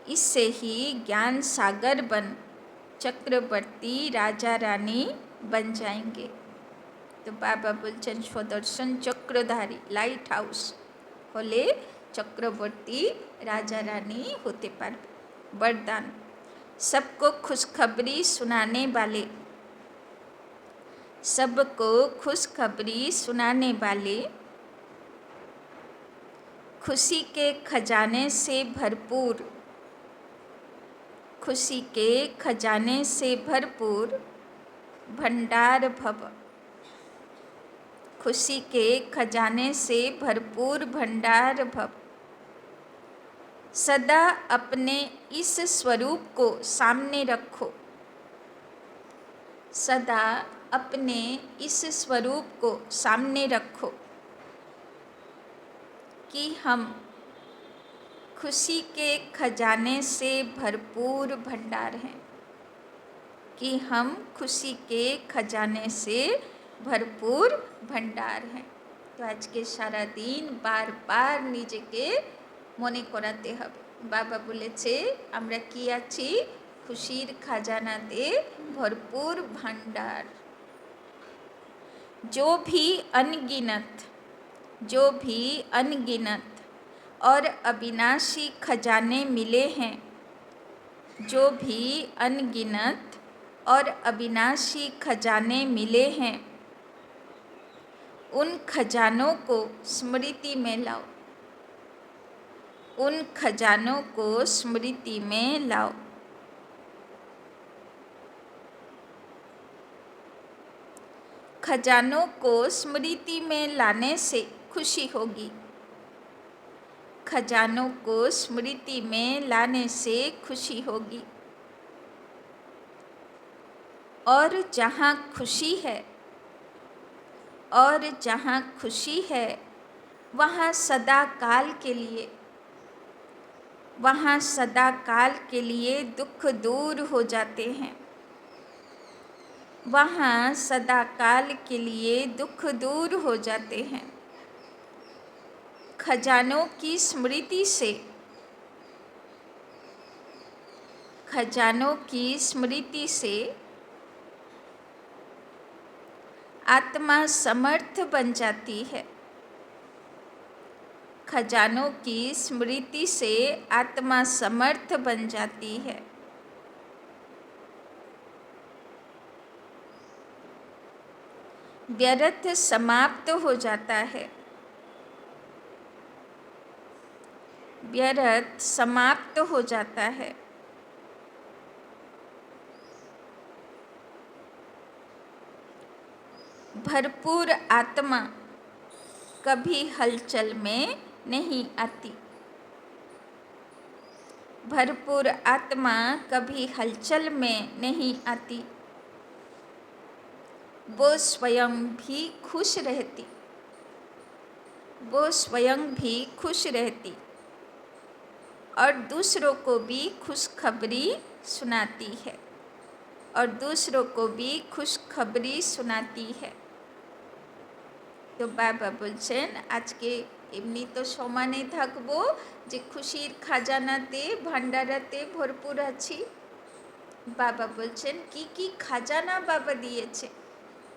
इससे ही ज्ञान सागर बन चक्रवर्ती राजा रानी बन जाएंगे। तो बाबा बोलছেন स्वदर्शन चक्रधारी लाइट हाउस होले चक्रवर्ती राजा रानी होते पारबे। वरदान, सबको खुशखबरी सुनाने वाले, सबको खुशखबरी सुनाने वाले, खुशी के खजाने से भरपूर, खुशी के खजाने से भरपूर भंडार भव, खुशी के खजाने से भरपूर भंडार भव। सदा अपने इस स्वरूप को सामने रखो, सदा अपने इस स्वरूप को सामने रखो कि हम खुशी के खजाने से भरपूर भंडार हैं, कि हम खुशी के खजाने से भरपूर भंडार हैं। तो आज के सारा दिन बार बार निजेके মনে করাতে হবে। বাবা বলেছে আমরা কি আছি? খুশির খাজানাতে ভরপুর ভান্ডার। जो भी अनगिनत, जो भी अनगिनत और अविनाशी खजाने मिले हैं, जो भी अनगिनत और अविनाशी खजाने मिले हैं, उन खजानों को स्मृति में लाओ, उन खजानों को स्मृति में लाओ। खजानों को स्मृति में लाने से खुशी होगी। खजानों को स्मृति में लाने से खुशी होगी। और जहाँ खुशी है, और जहाँ खुशी है, वहाँ सदा काल के लिए, वहाँ सदा काल के लिए दुख दूर हो जाते हैं। वहाँ सदा काल के लिए दुख दूर हो जाते हैं। खजानों की स्मृति से, खजानों की स्मृति से आत्मा समर्थ बन जाती है। खजानों की स्मृति से आत्मा समर्थ बन जाती है। व्यर्थ समाप्त हो जाता है। व्यर्थ समाप्त हो जाता है। भरपूर आत्मा कभी हलचल में नहीं आती। भरपूर आत्मा कभी हलचल में नहीं आती। वो स्वयं भी खुश रहती। वो स्वयं भी खुश रहती और दूसरों को भी खुशखबरी सुनाती है। और दूसरों को भी खुशखबरी सुनाती है। তো বাবা বলছেন আজকে এমনি তো সমানে থাকবো যে খুশির খাজানাতে ভান্ডারাতে ভরপুর আছি। বাবা বলছেন কি কি খাজানা বাবা দিয়েছে,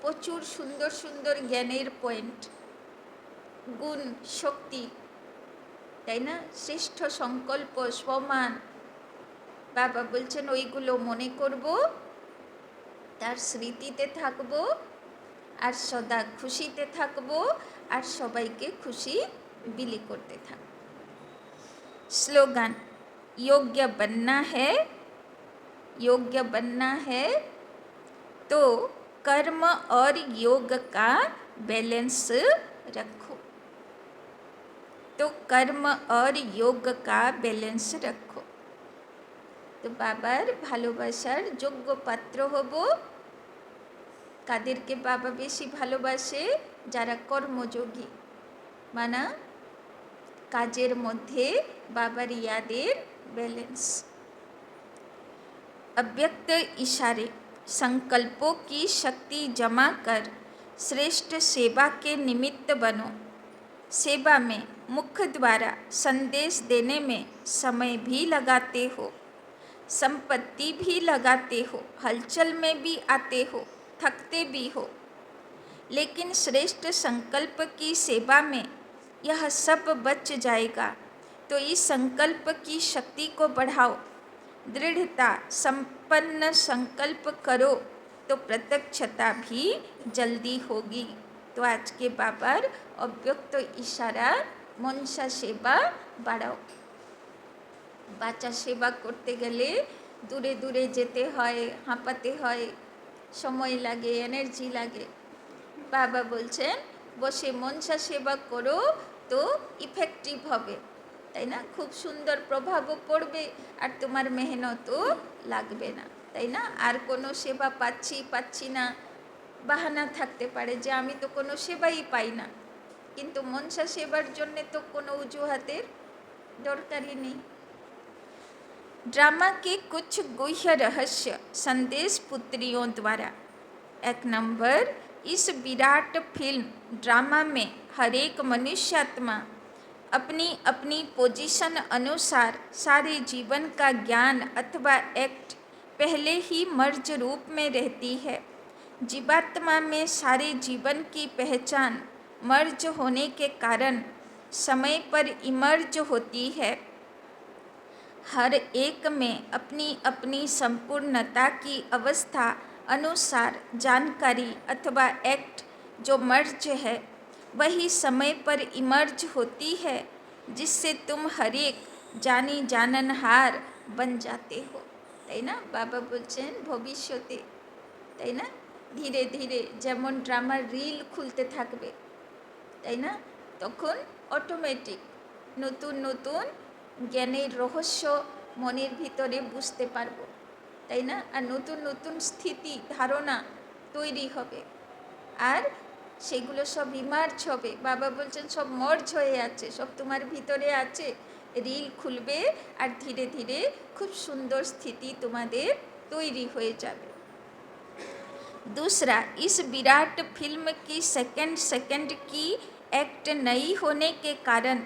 প্রচুর সুন্দর সুন্দর জ্ঞানের পয়েন্ট, গুণ, শক্তি, তাই না, শ্রেষ্ঠ সংকল্প, সমান। বাবা বলছেন ওইগুলো মনে করব, তার স্মৃতিতে থাকবো, আর সদা খুশিতে থাকবো, আর সবাইকে খুশি বিলি করতে থাকবো। স্লোগান, योग्य बनना है, योग्य बनना है तो कर्म और योग का बैलेंस रखो। तो कर्म और योग का बैलेंस रखो। তো বাবার ভালোবাসার যোগ্য পাত্র হব। কাদেরকে বাবা বেশি ভালোবাসে? যারা কর্মযোগী, মানা কাজের মধ্যে বাবার ইয়াদের बैलेंस। अव्यक्त इशारे, संकल्पों की शक्ति जमा कर श्रेष्ठ सेवा के निमित्त बनो। सेवा में मुख द्वारा संदेश देने में समय भी लगाते हो, संपत्ति भी लगाते हो, हलचल में भी आते हो, थकते भी हो, लेकिन श्रेष्ठ संकल्प की सेवा में यह सब बच जाएगा। तो इस संकल्प की शक्ति को बढ़ाओ, दृढ़ता संपन्न संकल्प करो तो प्रत्यक्षता भी जल्दी होगी। तो आज के बाबार अव्यक्त इशारा मनसा सेवा बढ़ाओ। বাচ্চা সেবা করতে গেলে দূরে দূরে যেতে হয়, হাঁপাতে হয়, সময় লাগে, এনার্জি লাগে। বাবা বলছেন বসে মনসা সেবা করো তো ইফেক্টিভ হবে, তাই না, খুব সুন্দর প্রভাবও পড়বে আর তোমার মেহনতও লাগবে না, তাই না। আর কোনো সেবা পাচ্ছি না বাহানা থাকতে পারে যে আমি তো কোনো সেবাই পাই না, কিন্তু মনসা সেবার জন্যে তো কোনো অজুহাতের দরকারই নেই। ड्रामा के कुछ गुह्य रहस्य संदेश पुत्रियों द्वारा। 1 नंबर, इस विराट फिल्म ड्रामा में हर एक मनुष्यात्मा अपनी अपनी पोजीशन अनुसार सारे जीवन का ज्ञान अथवा एक्ट पहले ही मर्ज रूप में रहती है। जीवात्मा में सारे जीवन की पहचान मर्ज होने के कारण समय पर इमर्ज होती है। हर एक में अपनी अपनी संपूर्णता की अवस्था अनुसार जानकारी अथवा एक्ट जो मर्ज है वही समय पर इमर्ज होती है, जिससे तुम हर एक जानी जाननहार बन जाते हो, তাই না। বাবা বলছেন ভবিষ্যতে, তাই না, ধীরে ধীরে যেমন ড্রামার রিল খুলতে থাকবে, তাই না, তখন অটোমেটিক নতুন নতুন জ্ঞানের রহস্য মনের ভিতরে বুঝতে পারবো, তাই না, আর নতুন নতুন স্থিতি ধারণা তৈরি হবে, আর সেগুলো সব ইমার্জ হবে। বাবা বলছেন সব মর্জ হয়ে আছে, সব তোমার ভিতরে আছে, রিল খুলবে আর ধীরে ধীরে খুব সুন্দর স্থিতি তোমাদের তৈরি হয়ে যাবে। दूसरा, इस विराट फिल्म की सेकंड सेकंड की एक्ट नहीं होने के कारण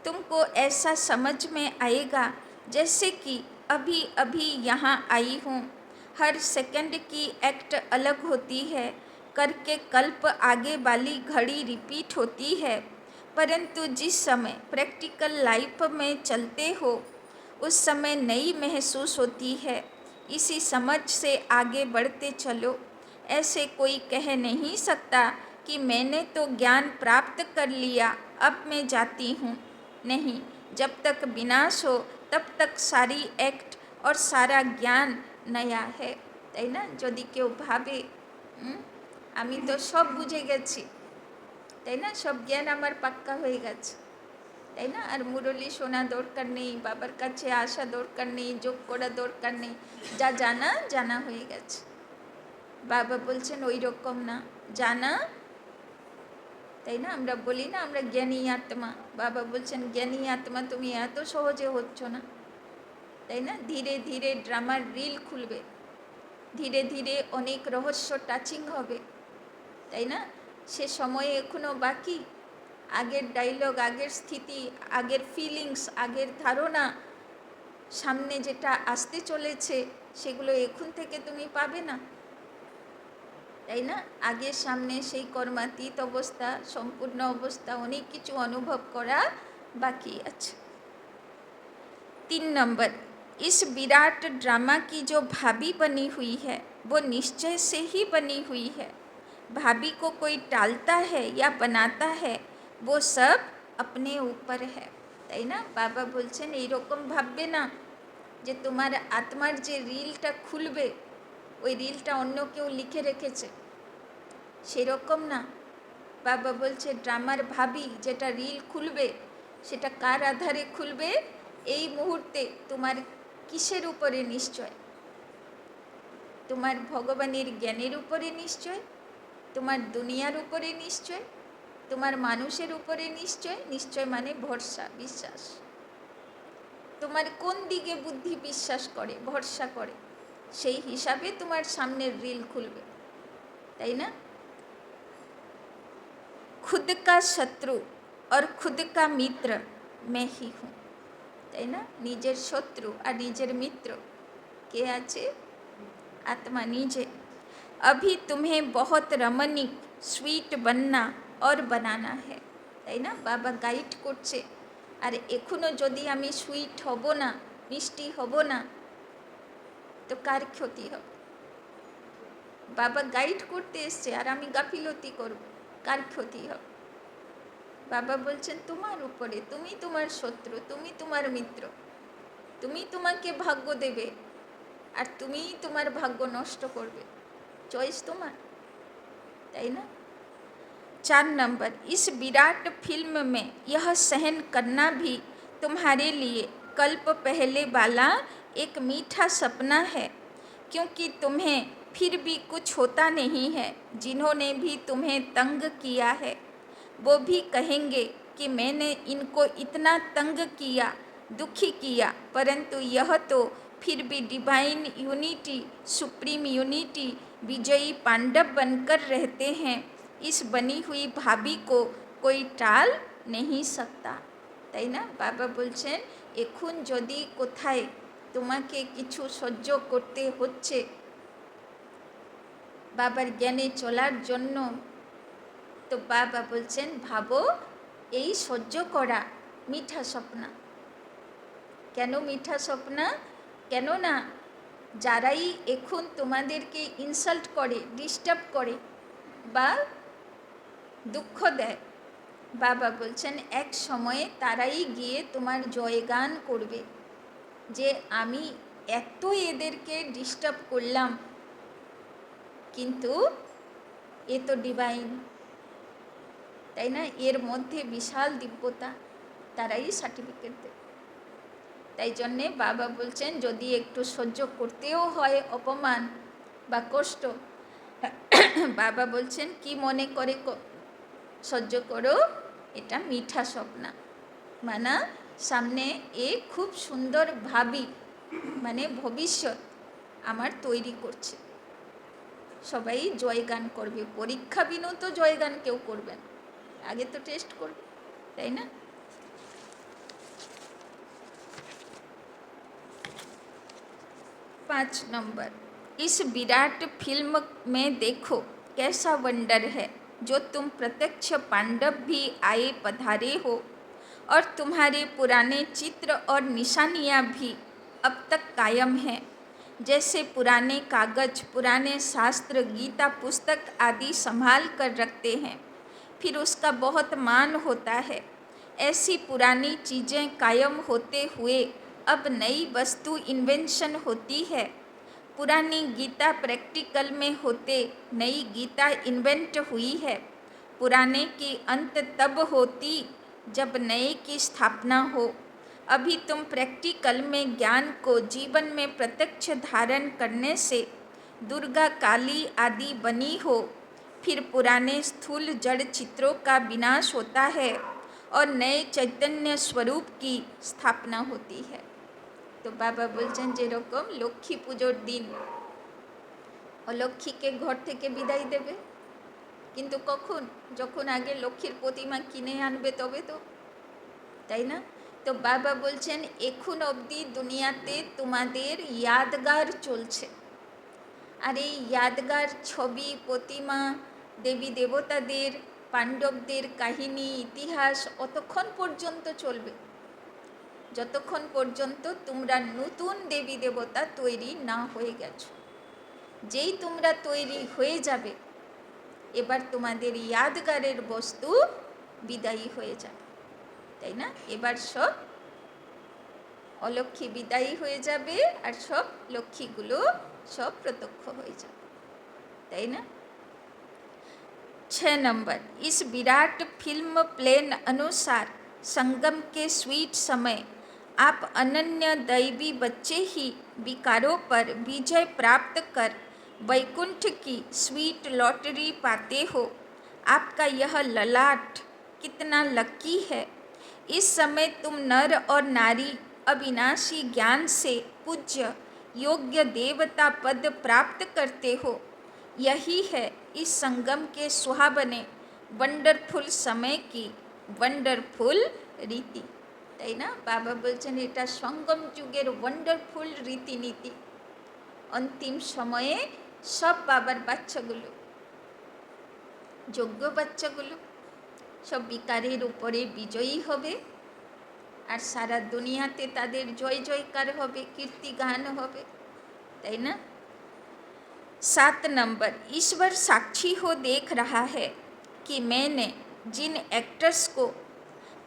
तुमको ऐसा समझ में आएगा जैसे कि अभी अभी यहाँ आई हूँ। हर सेकंड की एक्ट अलग होती है करके कल्प आगे वाली घड़ी रिपीट होती है, परंतु जिस समय प्रैक्टिकल लाइफ में चलते हो उस समय नई महसूस होती है। इसी समझ से आगे बढ़ते चलो। ऐसे कोई कह नहीं सकता कि मैंने तो ज्ञान प्राप्त कर लिया, अब मैं जाती हूँ। नहीं, जब तक विनाश हो तब तक सारी एक्ट और सारा ज्ञान नया है, তাই না। যদি কেউ ভাবে আমি তো সব বুঝে গেছি, তাই না, সব জ্ঞান আমার পাক্কা হয়ে গেছে, তাই না, আর মুরলি শোনা দরকার নেই, বাবার কাছে আসা দরকার নেই, যোগ করা দরকার নেই, যা জানা জানা হয়ে গেছে। বাবা বলছেন ওই রকম না, জানা, তাই না, আমরা বলি না আমরা জ্ঞানী আত্মা, বাবা বলছেন জ্ঞানী আত্মা তুমি এত সহজে হচ্ছ না, তাই না। ধীরে ধীরে ড্রামার রিল খুলবে, ধীরে ধীরে অনেক রহস্য টাচিং হবে, তাই না। সে সময় এখনো বাকি, আগের ডায়লগ, আগের স্থিতি, আগের ফিলিংস, আগের ধারণা, সামনে যেটা আসতে চলেছে সেগুলো এখন থেকে তুমি পাবে না, তাই না। আগে সামনে সেই কর্মাতীত অবস্থা, সম্পূর্ণ অবস্থা, অনেক কিছু অনুভব করা বাকি আছে। 3 नंबर, इस विराट ड्रामा की जो भाभी बनी हुई है वो निश्चय से ही बनी हुई है। भाभी को कोई टालता है या बनाता है, वो सब अपने ऊपर है, তাই না। বাবা বলছেন এইরকম ভাববে না যে তোমার আত্মার যে রিলটা খুলবে ওই রিলটা অন্য কেউ লিখে রেখেছে, সেরকম না। বাবা বলছে ড্রামার ভাবি যেটা রিল খুলবে সেটা কার আধারে খুলবে, এই মুহূর্তে তোমার কিসের উপরে নিশ্চয়, তোমার ভগবানের জ্ঞানের উপরে নিশ্চয়, তোমার দুনিয়ার উপরে নিশ্চয়, তোমার মানুষের উপরে নিশ্চয়, নিশ্চয় মানে ভরসা, বিশ্বাস, তোমার কোন দিকে বুদ্ধি বিশ্বাস করে, ভরসা করে, সেই হিসাবে তোমার সামনের রিল খুলবে, তাই না। खुद का शत्रु और खुद का मित्र मैं ही हूँ, তাই না। নিজের শত্রু আর নিজের মিত্র কে আছে, आत्मा नीचे। अभी तुम्हें बहुत रमणीक स्वीट बनना और बनाना है, তাই না। বাবা গাইড করছে, আর এখনও যদি আমি সুইট হব না, মিষ্টি হব না, তো কার ক্ষতি হবে। বাবা গাইড করতে এসছে আর আমি গাফিলতি করব, কার ক্ষতি হবে। বাবা বলছেন তোমার উপরে, তুমি তোমার শত্রু, তুমি তোমার মিত্র, তুমি তোমাকে ভাগ্য দেবে আর তুমিই তোমার ভাগ্য নষ্ট করবে, চয়েস তোমার, তাই না। 4 नंबर, इस विराट फिल्म में यह सहन करना भी तुम्हारे लिए कल्प पहले वाला एक मीठा सपना है, क्योंकि तुम्हें फिर भी कुछ होता नहीं है। जिन्होंने भी तुम्हें तंग किया है वो भी कहेंगे कि मैंने इनको इतना तंग किया, दुखी किया, परंतु यह तो फिर भी डिवाइन यूनिटी, सुप्रीम यूनिटी विजयी पांडव बनकर रहते हैं। इस बनी हुई भाभी को कोई टाल नहीं सकता, তাই না। বাবা বলছেন এখন যদি কোথায় তোমাকে কিছু সহ্য করতে হচ্ছে বাবার জ্ঞানে চলার জন্য, তো বাবা বলছেন ভাবো এই সহ্য করা মিঠা স্বপ্ন। কেন মিঠা স্বপ্ন, কেননা যারাই এখন তোমাদেরকে ইনসাল্ট করে, ডিস্টার্ব করে বা দুঃখ দেয়, বাবা বলছেন এক সময়ে তারাই গিয়ে তোমার জয়গান করবে যে আমি এত এদেরকে ডিস্টার্ব করলাম, কিন্তু এ তো ডিভাইন, তাই না? এর মধ্যে বিশাল দিব্যতা, তারাই সার্টিফিকেট দেবে। তাই জন্যে বাবা বলছেন যদি একটু সহ্য করতেও হয় অপমান বা কষ্ট, বাবা বলছেন কি মনে করে সহ্য করো, এটা মিঠা স্বপ্না, মানে সামনে এ খুব সুন্দর ভাবি, মানে ভবিষ্যৎ আমার তৈরি করছে। সবাই জয়গান করবে, পরীক্ষা বিনু তো জয়গান কেউ করবে না, আগে তো টেস্ট করবে, তাই না? 5 नंबर, इस विराट फिल्म में देखो कैसा वंडर है, जो तुम प्रत्यक्ष पांडव भी आए पधारे हो और तुम्हारे पुराने चित्र और निशानियाँ भी अब तक कायम हैं। जैसे पुराने कागज, पुराने शास्त्र, गीता पुस्तक आदि संभाल कर रखते हैं, फिर उसका बहुत मान होता है, ऐसी पुरानी चीज़ें कायम होते हुए अब नई वस्तु इन्वेंशन होती है। पुरानी गीता प्रैक्टिकल में होते नई गीता इन्वेंट हुई है। पुराने की अंत तब होती जब नए की स्थापना हो। अभी तुम प्रैक्टिकल में ज्ञान को जीवन में प्रत्यक्ष धारण करने से दुर्गा, काली आदि बनी हो, फिर पुराने स्थूल जड़ चित्रों का विनाश होता है और नए चैतन्य स्वरूप की स्थापना होती है। तो बाबा बोलছেন যেরকম লক্ষ্মী পুজোর দিন অলক্ষ্মীকে ঘর থেকে বিদায় দেবে, কিন্তু কখন? যখন আগে লক্ষ্মীর প্রতিমা কিনে আনবে তবে তো, তাই না? তো বাবা বলছেন এখন অবধি দুনিয়াতে তোমাদের ইয়াদগার চলছে, আর এই ইয়াদগার ছবি, প্রতিমা, দেবী দেবতাদের, পাণ্ডবদের কাহিনী, ইতিহাস অতক্ষণ পর্যন্ত চলবে যতক্ষণ পর্যন্ত তোমরা নতুন দেবী দেবতা তৈরি না হয়ে গেছো। যেই তোমরা তৈরি হয়ে যাবে, এবার তোমাদের ইয়াদগারের বস্তু বিদায়ী হয়ে যাবে, তাই না? এবার সব অলক্ষ্মী বিদায়ী হয়ে যাবে আর সব লক্ষ্মীগুলো সব প্রত্যক্ষ হয়ে যাবে, তাই না? 6 नंबर, इस विराट फिल्म प्लेन अनुसार संगम के स्वीट समय आप अनन्य दैवी बच्चे ही विकारों पर विजय प्राप्त कर वैकुंठ की स्वीट लॉटरी पाते हो। आपका यह ललाट कितना लकी है। इस समय तुम नर और नारी अविनाशी ज्ञान से पूज्य योग्य देवता पद प्राप्त करते हो। यही है इस संगम के सुहावने वंडरफुल समय की वंडरफुल রীতি, তাই না? বাবা বলছেন এটা সঙ্গম যুগের ওয়ান্ডারফুল রীতিনীতি। অন্তিম সময়ে সব বাবার বাচ্চাগুলো, যোগ্য বাচ্চাগুলো সব বিকারের উপরে বিজয়ী হবে, আর সারা দুনিয়াতে তাদের জয় জয়কার হবে, কীর্তিগান হবে, তাই না? 7 नंबर, ईश्वर साक्षी हो देख रहा है कि मैंने जिन एक्टर्स को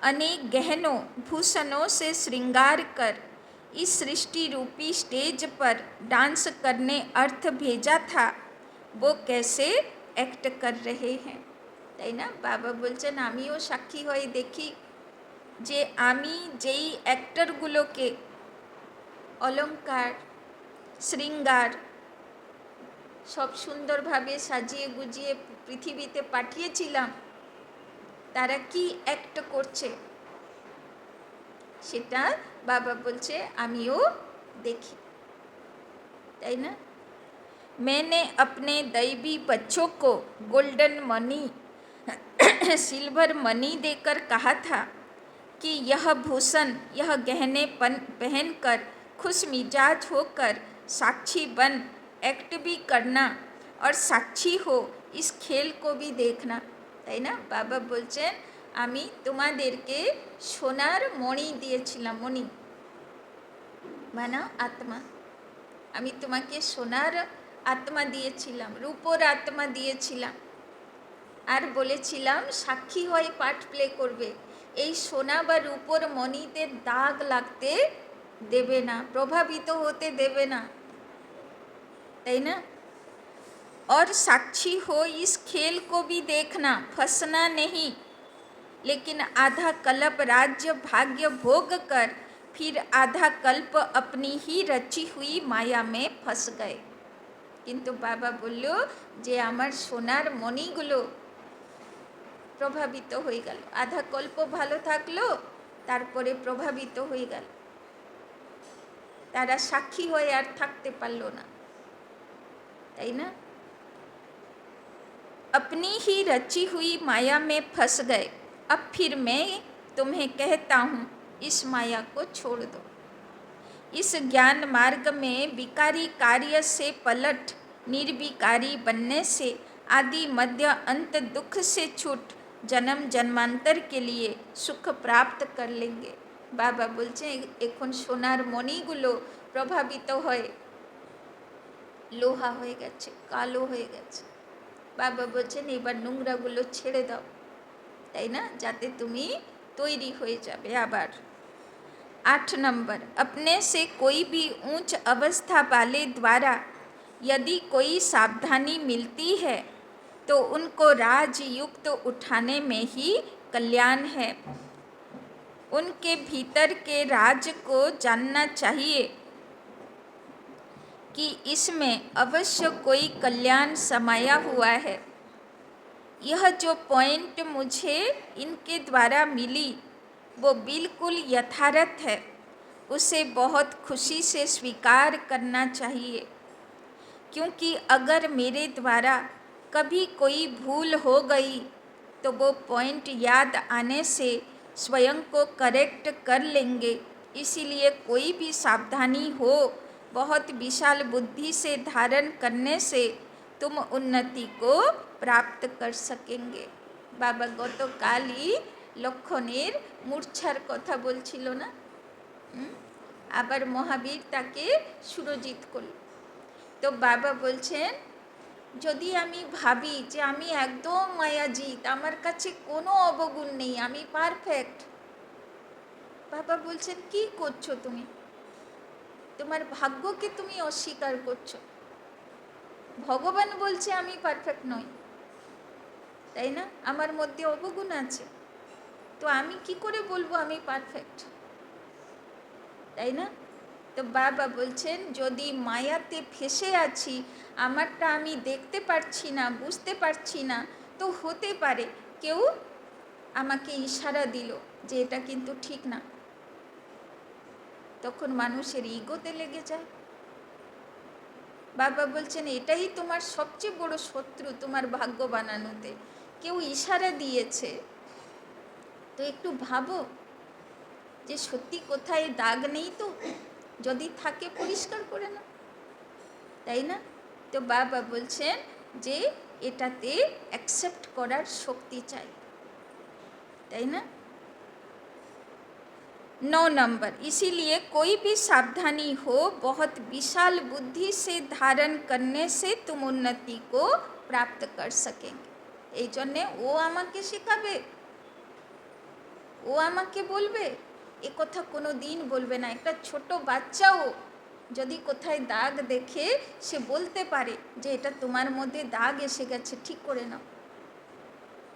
अनेक गहनों भूषणों से श्रृंगार कर इस सृष्टि रूपी स्टेज पर डांस करने अर्थ भेजा था, वो कैसे एक्ट कर रहे हैं, তাই না? বাবা বলছেন আমিও সাক্ষী হয়ে দেখি যে আমি যেই অ্যাক্টরগুলোকে অলংকার, শৃঙ্গার সব সুন্দরভাবে সাজিয়ে গুজিয়ে পৃথিবীতে পাঠিয়েছিলাম, তারা কি অ্যাক্ট করছে সেটা বাবা বলছে আমিও দেখি, তাই না? मैंने अपने दैवी बच्चों को गोल्डन मनी सिल्वर मनी देकर कहा था कि यह भूषण, यह गहने पहनकर खुश मिजाज होकर साक्षी बन एक्ट भी करना और साक्षी हो इस खेल को भी देखना, তাই না? বাবা বলছেন আমি তোমাদেরকে সোনার মণি দিয়েছিলাম, মণি মানে আত্মা, আমি তোমাকে সোনার আত্মা দিয়েছিলাম, রূপোর আত্মা দিয়েছিলাম, আর বলেছিলাম সাক্ষী হয়ে পার্ট প্লে করবে, এই সোনা বা রূপোর মণিতে দাগ লাগতে দেবে না, প্রভাবিত হতে দেবে না, তাই না? और साक्षी हो इस खेल को भी देखना, फंसना नहीं। लेकिन आधा कल्प राज्य भाग्य भोग कर फिर आधा कल्प अपनी ही रची हुई माया में फंस गए। किंतु बाबा बोलो जे आमार सोनार मणिगुलो प्रभावित हो गल, आधा कल्प भालो थाकलो तारपरे प्रभावित हो गल, तारा साक्षी हये आर थाकते पारलो ना, ताई ना? अपनी ही रची हुई माया में फंस गए। अब फिर मैं तुम्हें कहता हूँ इस माया को छोड़ दो। इस ज्ञान मार्ग में विकारी कार्य से पलट निर्विकारी बनने से आदि मध्य अंत दुख से छूट जन्म जन्मांतर के लिए सुख प्राप्त कर लेंगे। बाबा बोलছে এখন সোনার মণিগুলো প্রভাবিত হয়ে লোহা হয়ে গেছে, কালো হয়ে গেছে। বাবা বলছেন এবার নোংরাগুলো ছেড়ে দাও, তাই না, যাতে তুমি তৈরি হয়ে যাবে আবার। 8 नंबर, अपने से कोई भी ऊंच अवस्था वाले द्वारा यदि कोई सावधानी मिलती है तो उनको राजयुक्त उठाने में ही कल्याण है। उनके भीतर के राज को जानना चाहिए कि इसमें अवश्य कोई कल्याण समाया हुआ है। यह जो पॉइंट मुझे इनके द्वारा मिली वो बिल्कुल यथार्थ है, उसे बहुत खुशी से स्वीकार करना चाहिए। क्योंकि अगर मेरे द्वारा कभी कोई भूल हो गई तो वो पॉइंट याद आने से स्वयं को करेक्ट कर लेंगे। इसीलिए कोई भी सावधानी हो बहुत विशाल बुद्धि से धारण करने से तुम उन्नति को प्राप्त कर सकेंगे। बाबा गतकालই লক্ষণের মূর্ছার কথা বলছিল না, আবার মহাবীর তাকে সুরজিত করল। তো বাবা বলছেন যদি আমি ভাবি যে আমি একদম মায়াজিত, আমার কাছে কোনো অবগুণ নেই, আমি পারফেক্ট, বাবা বলছেন কি করছো তুমি? তোমার ভাগ্যকে তুমি অস্বীকার করছো। ভগবান বলছে আমি পারফেক্ট নই, তাই না, আমার মধ্যে অবগুণ আছে, তো আমি কি করে বলবো আমি পারফেক্ট, তাই না? তো বাবা বলছেন যদি মায়াতে ফেসে আছি, আমারটা আমি দেখতে পারছি না, বুঝতে পারছি না, তো হতে পারে কেউ আমাকে ইশারা দিল যে এটা কিন্তু ঠিক না, তখন মানুষের ইগোতে লেগে যায়। বাবা বলছেন এটাই তোমার সবচেয়ে বড় শত্রু তোমার ভাগ্য বানানোতে। কেউ ইশারা দিয়েছে তো একটু ভাবো যে সত্যি কোথায় দাগ নেই, তো যদি থাকে পরিষ্কার করে নাও, তাই না? তো বাবা বলছেন যে এটাতে অ্যাকসেপ্ট করার শক্তি চাই, তাই না? 9 नंबर, इसीलिए कोई भी सावधानी हो बहुत विशाल बुद्धि से धारण करने से तुम उन्नति को प्राप्त कर सकेंगे। এই জন্যে ও আমাকে শেখাবে, ও আমাকে বলবে, এ কথা কোনো দিন বলবে না। একটা ছোট বাচ্চাও যদি কোথায় দাগ দেখে সে বলতে পারে যে এটা তোমার মধ্যে দাগ এসে গেছে, ঠিক করে নাও।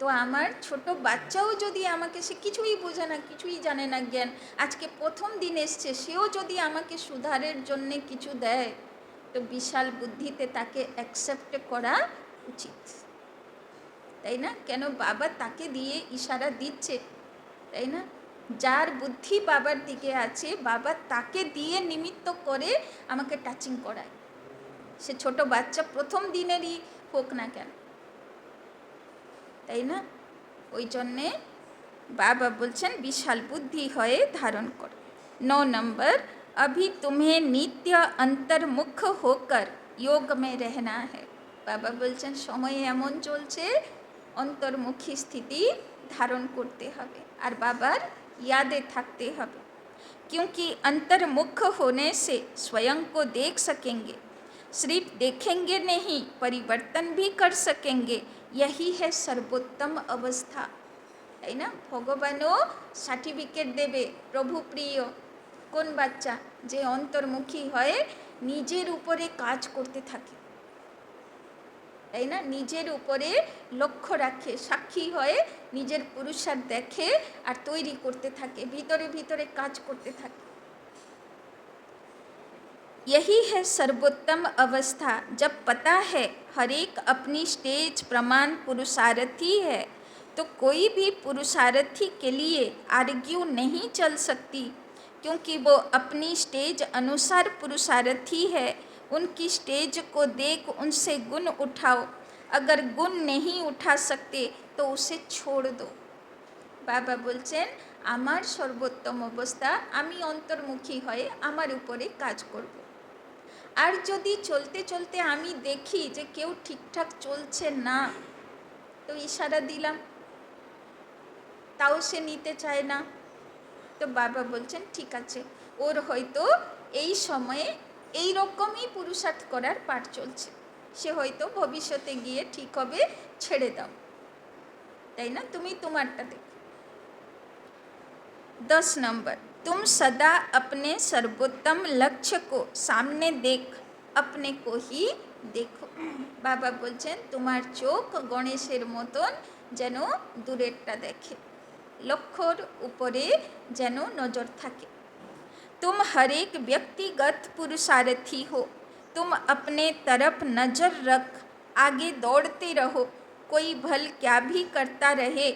তো আমার ছোট বাচ্চাও যদি আমাকে, সে কিছুই বোঝে না, কিছুই জানে না জ্ঞান, আজকে প্রথম দিন এসছে, সেও যদি আমাকে সুধারের জন্যে কিছু দেয় তো বিশাল বুদ্ধিতে তাকে অ্যাকসেপ্ট করা উচিত, তাই না? কেন বাবা তাকে দিয়ে ইশারা দিচ্ছে, তাই না? যার বুদ্ধি বাবার দিকে আছে বাবা তাকে দিয়ে নিমিত্ত করে আমাকে টাচিং করায়, সে ছোট বাচ্চা প্রথম দিনেরই হোক না কেন, তাই না? ওই জন্যে बाबा बोलছেন विशाल बुद्धि हये धारण करो। 9 नंबर, अभी तुम्हें नित्य अंतर्मुख होकर योग में रहना है। बाबा बोलছেন समय एमन चलছে अंतर्मुखी स्थिति धारण करते हबे और बाबार यादे थाकते हबे, क्योंकि अंतर्मुख होने से स्वयं को देख सकेंगे, सिर्फ देखेंगे नहीं परिवर्तन भी कर सकेंगे। यही है सर्वोत्तम अवस्था, তাই না? ভগবানও সার্টিফিকেট দেবে প্রভু প্রিয় কোন বাচ্চা যে অন্তর্মুখী হয়ে নিজের উপরে কাজ করতে থাকে, তাই না? নিজের উপরে লক্ষ্য রাখে, সাক্ষী হয়ে নিজের পুরুষার্থ দেখে আর তৈরি করতে থাকে, ভিতরে ভিতরে কাজ করতে থাকে। यही है सर्वोत्तम अवस्था, जब पता है हर एक अपनी स्टेज प्रमाण पुरुषार्थी है, तो कोई भी पुरुषार्थी के लिए आर्ग्यू नहीं चल सकती, क्योंकि वो अपनी स्टेज अनुसार पुरुषार्थी है। उनकी स्टेज को देख उनसे गुण उठाओ, अगर गुण नहीं उठा सकते तो उसे छोड़ दो। বাবা বলছেন আমার সর্বোত্তম অবস্থা, আমি অন্তর্মুখী হয়ে আমার উপরে কাজ করব। আর যদি চলতে চলতে আমি দেখি যে কেউ ঠিকঠাক চলছে না, তো ইশারা দিলাম, তাও সে নিতে চায় না, তো বাবা বলছেন ঠিক আছে, ওর হয়তো এই সময়ে এই রকমই পুরুষার্থ করার পাঠ চলছে, সে হয়তো ভবিষ্যতে গিয়ে ঠিক হবে, ছেড়ে দাও। তাই না? তুমি তোমারটা দেখো। 10 नंबर, तुम सदा अपने सर्वोत्तम लक्ष्य को सामने देख अपने को ही देखो। বাবা বলছেন তোমার চোখ গণেশের মতন যেন দূরেরটা দেখে, লক্ষ্যর উপরে যেন নজর থাকে। तुम हर एक व्यक्तिगत पुरुषार्थी हो, तुम अपने तरफ नज़र रख आगे दौड़ते रहो, कोई भल क्या भी करता रहे,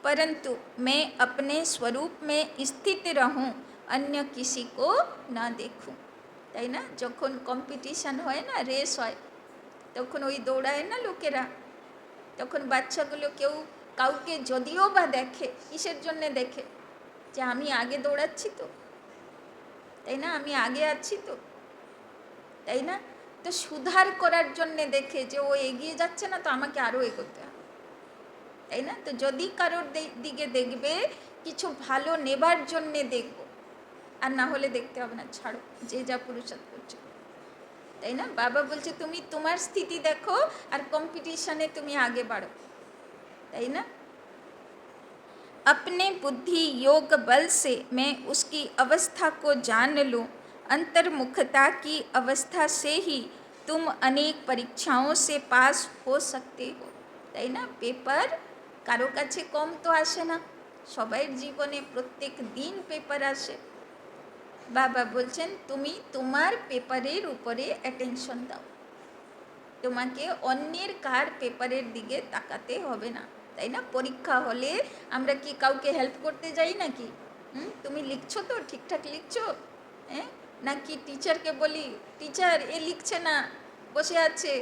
परंतु मैं अपने स्वरूप में स्थित रहूं, अन्य किसी को ना देखूं। তাই না? যখন কম্পিটিশান হয় না, রেস হয়, তখন ওই দৌড়ায় না লোকেরা, তখন বাচ্চাগুলো কেউ কাউকে যদিও বা দেখে, কিসের জন্যে দেখে? যে আমি আগে দৌড়াচ্ছি তো, তাই না? আমি আগে আছি তো, তাই না? তো সুধার করার জন্যে দেখে যে ও এগিয়ে যাচ্ছে না, তো আমাকে আরও এগোতে হবে, তাই না? তো যদি কারোর দিকে দেখবে কিছু ভালো নেবার জন্যে দেখব, আর না হলে দেখতে হবে না, ছাড়ো, যে যা পুরুষার্থ করছে, তাই না? বাবা বলছে তুমি তোমার স্থিতি দেখো আর কম্পিটিশানে তুমি আগে বাড়ো, তাই না? अपने बुद्धि योग बल से मैं उसकी अवस्था को जान लूँ, अंतर्मुखता की अवस्था से ही तुम अनेक परीक्षाओं से पास हो सकते हो। তাই না? পেপার কারো কাছে কম তো আসে না, সবাই জীবনে প্রত্যেক দিন পেপার আসে। বাবা বলছেন তুমি তোমার পেপারের উপরে অ্যাটেনশন দাও, তোমাকে অন্যের কার পেপারের দিকে তাকাতে হবে না, তাই না? পরীক্ষা হলে আমরা কি কাউকে হেল্প করতে যাই নাকি? তুমি লিখছো তো, ঠিকঠাক লিখছো? হ্যাঁ, নাকি টিচারকে বলি টিচার এ লিখছে না, বসে আছে,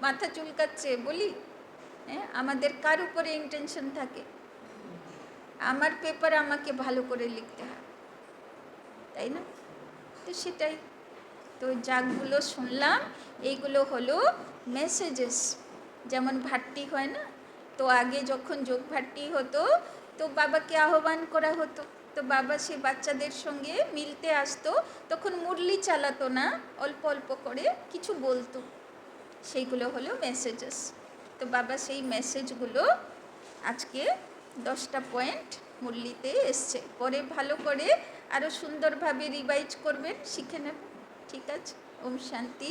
মাথা চুলকাচ্ছে, বলি? হ্যাঁ, আমাদের কার উপরে ইন্টেনশন থাকে? আমার পেপার আমাকে ভালো করে লিখতে হয়, তাই না? তো সেটাই তো, যাগুলো শুনলাম এইগুলো হলো মেসেজেস। যেমন ভাট্টি হয় না, তো আগে যখন যোগ ভাট্টি হতো তো বাবাকে আহ্বান করা হতো, তো বাবা সে বাচ্চাদের সঙ্গে মিলতে আসতো, তখন মুরলি চালাতো না, অল্প অল্প করে কিছু বলতো, সেইগুলো হলো মেসেজেস। তো বাবা সেই মেসেজগুলো আজকে 10টা পয়েন্ট মুরলিতে এসছে, পরে ভালো করে আরও সুন্দরভাবে রিভাইজ করবেন, শিখে নেবেন। ঠিক আছে? ওম শান্তি।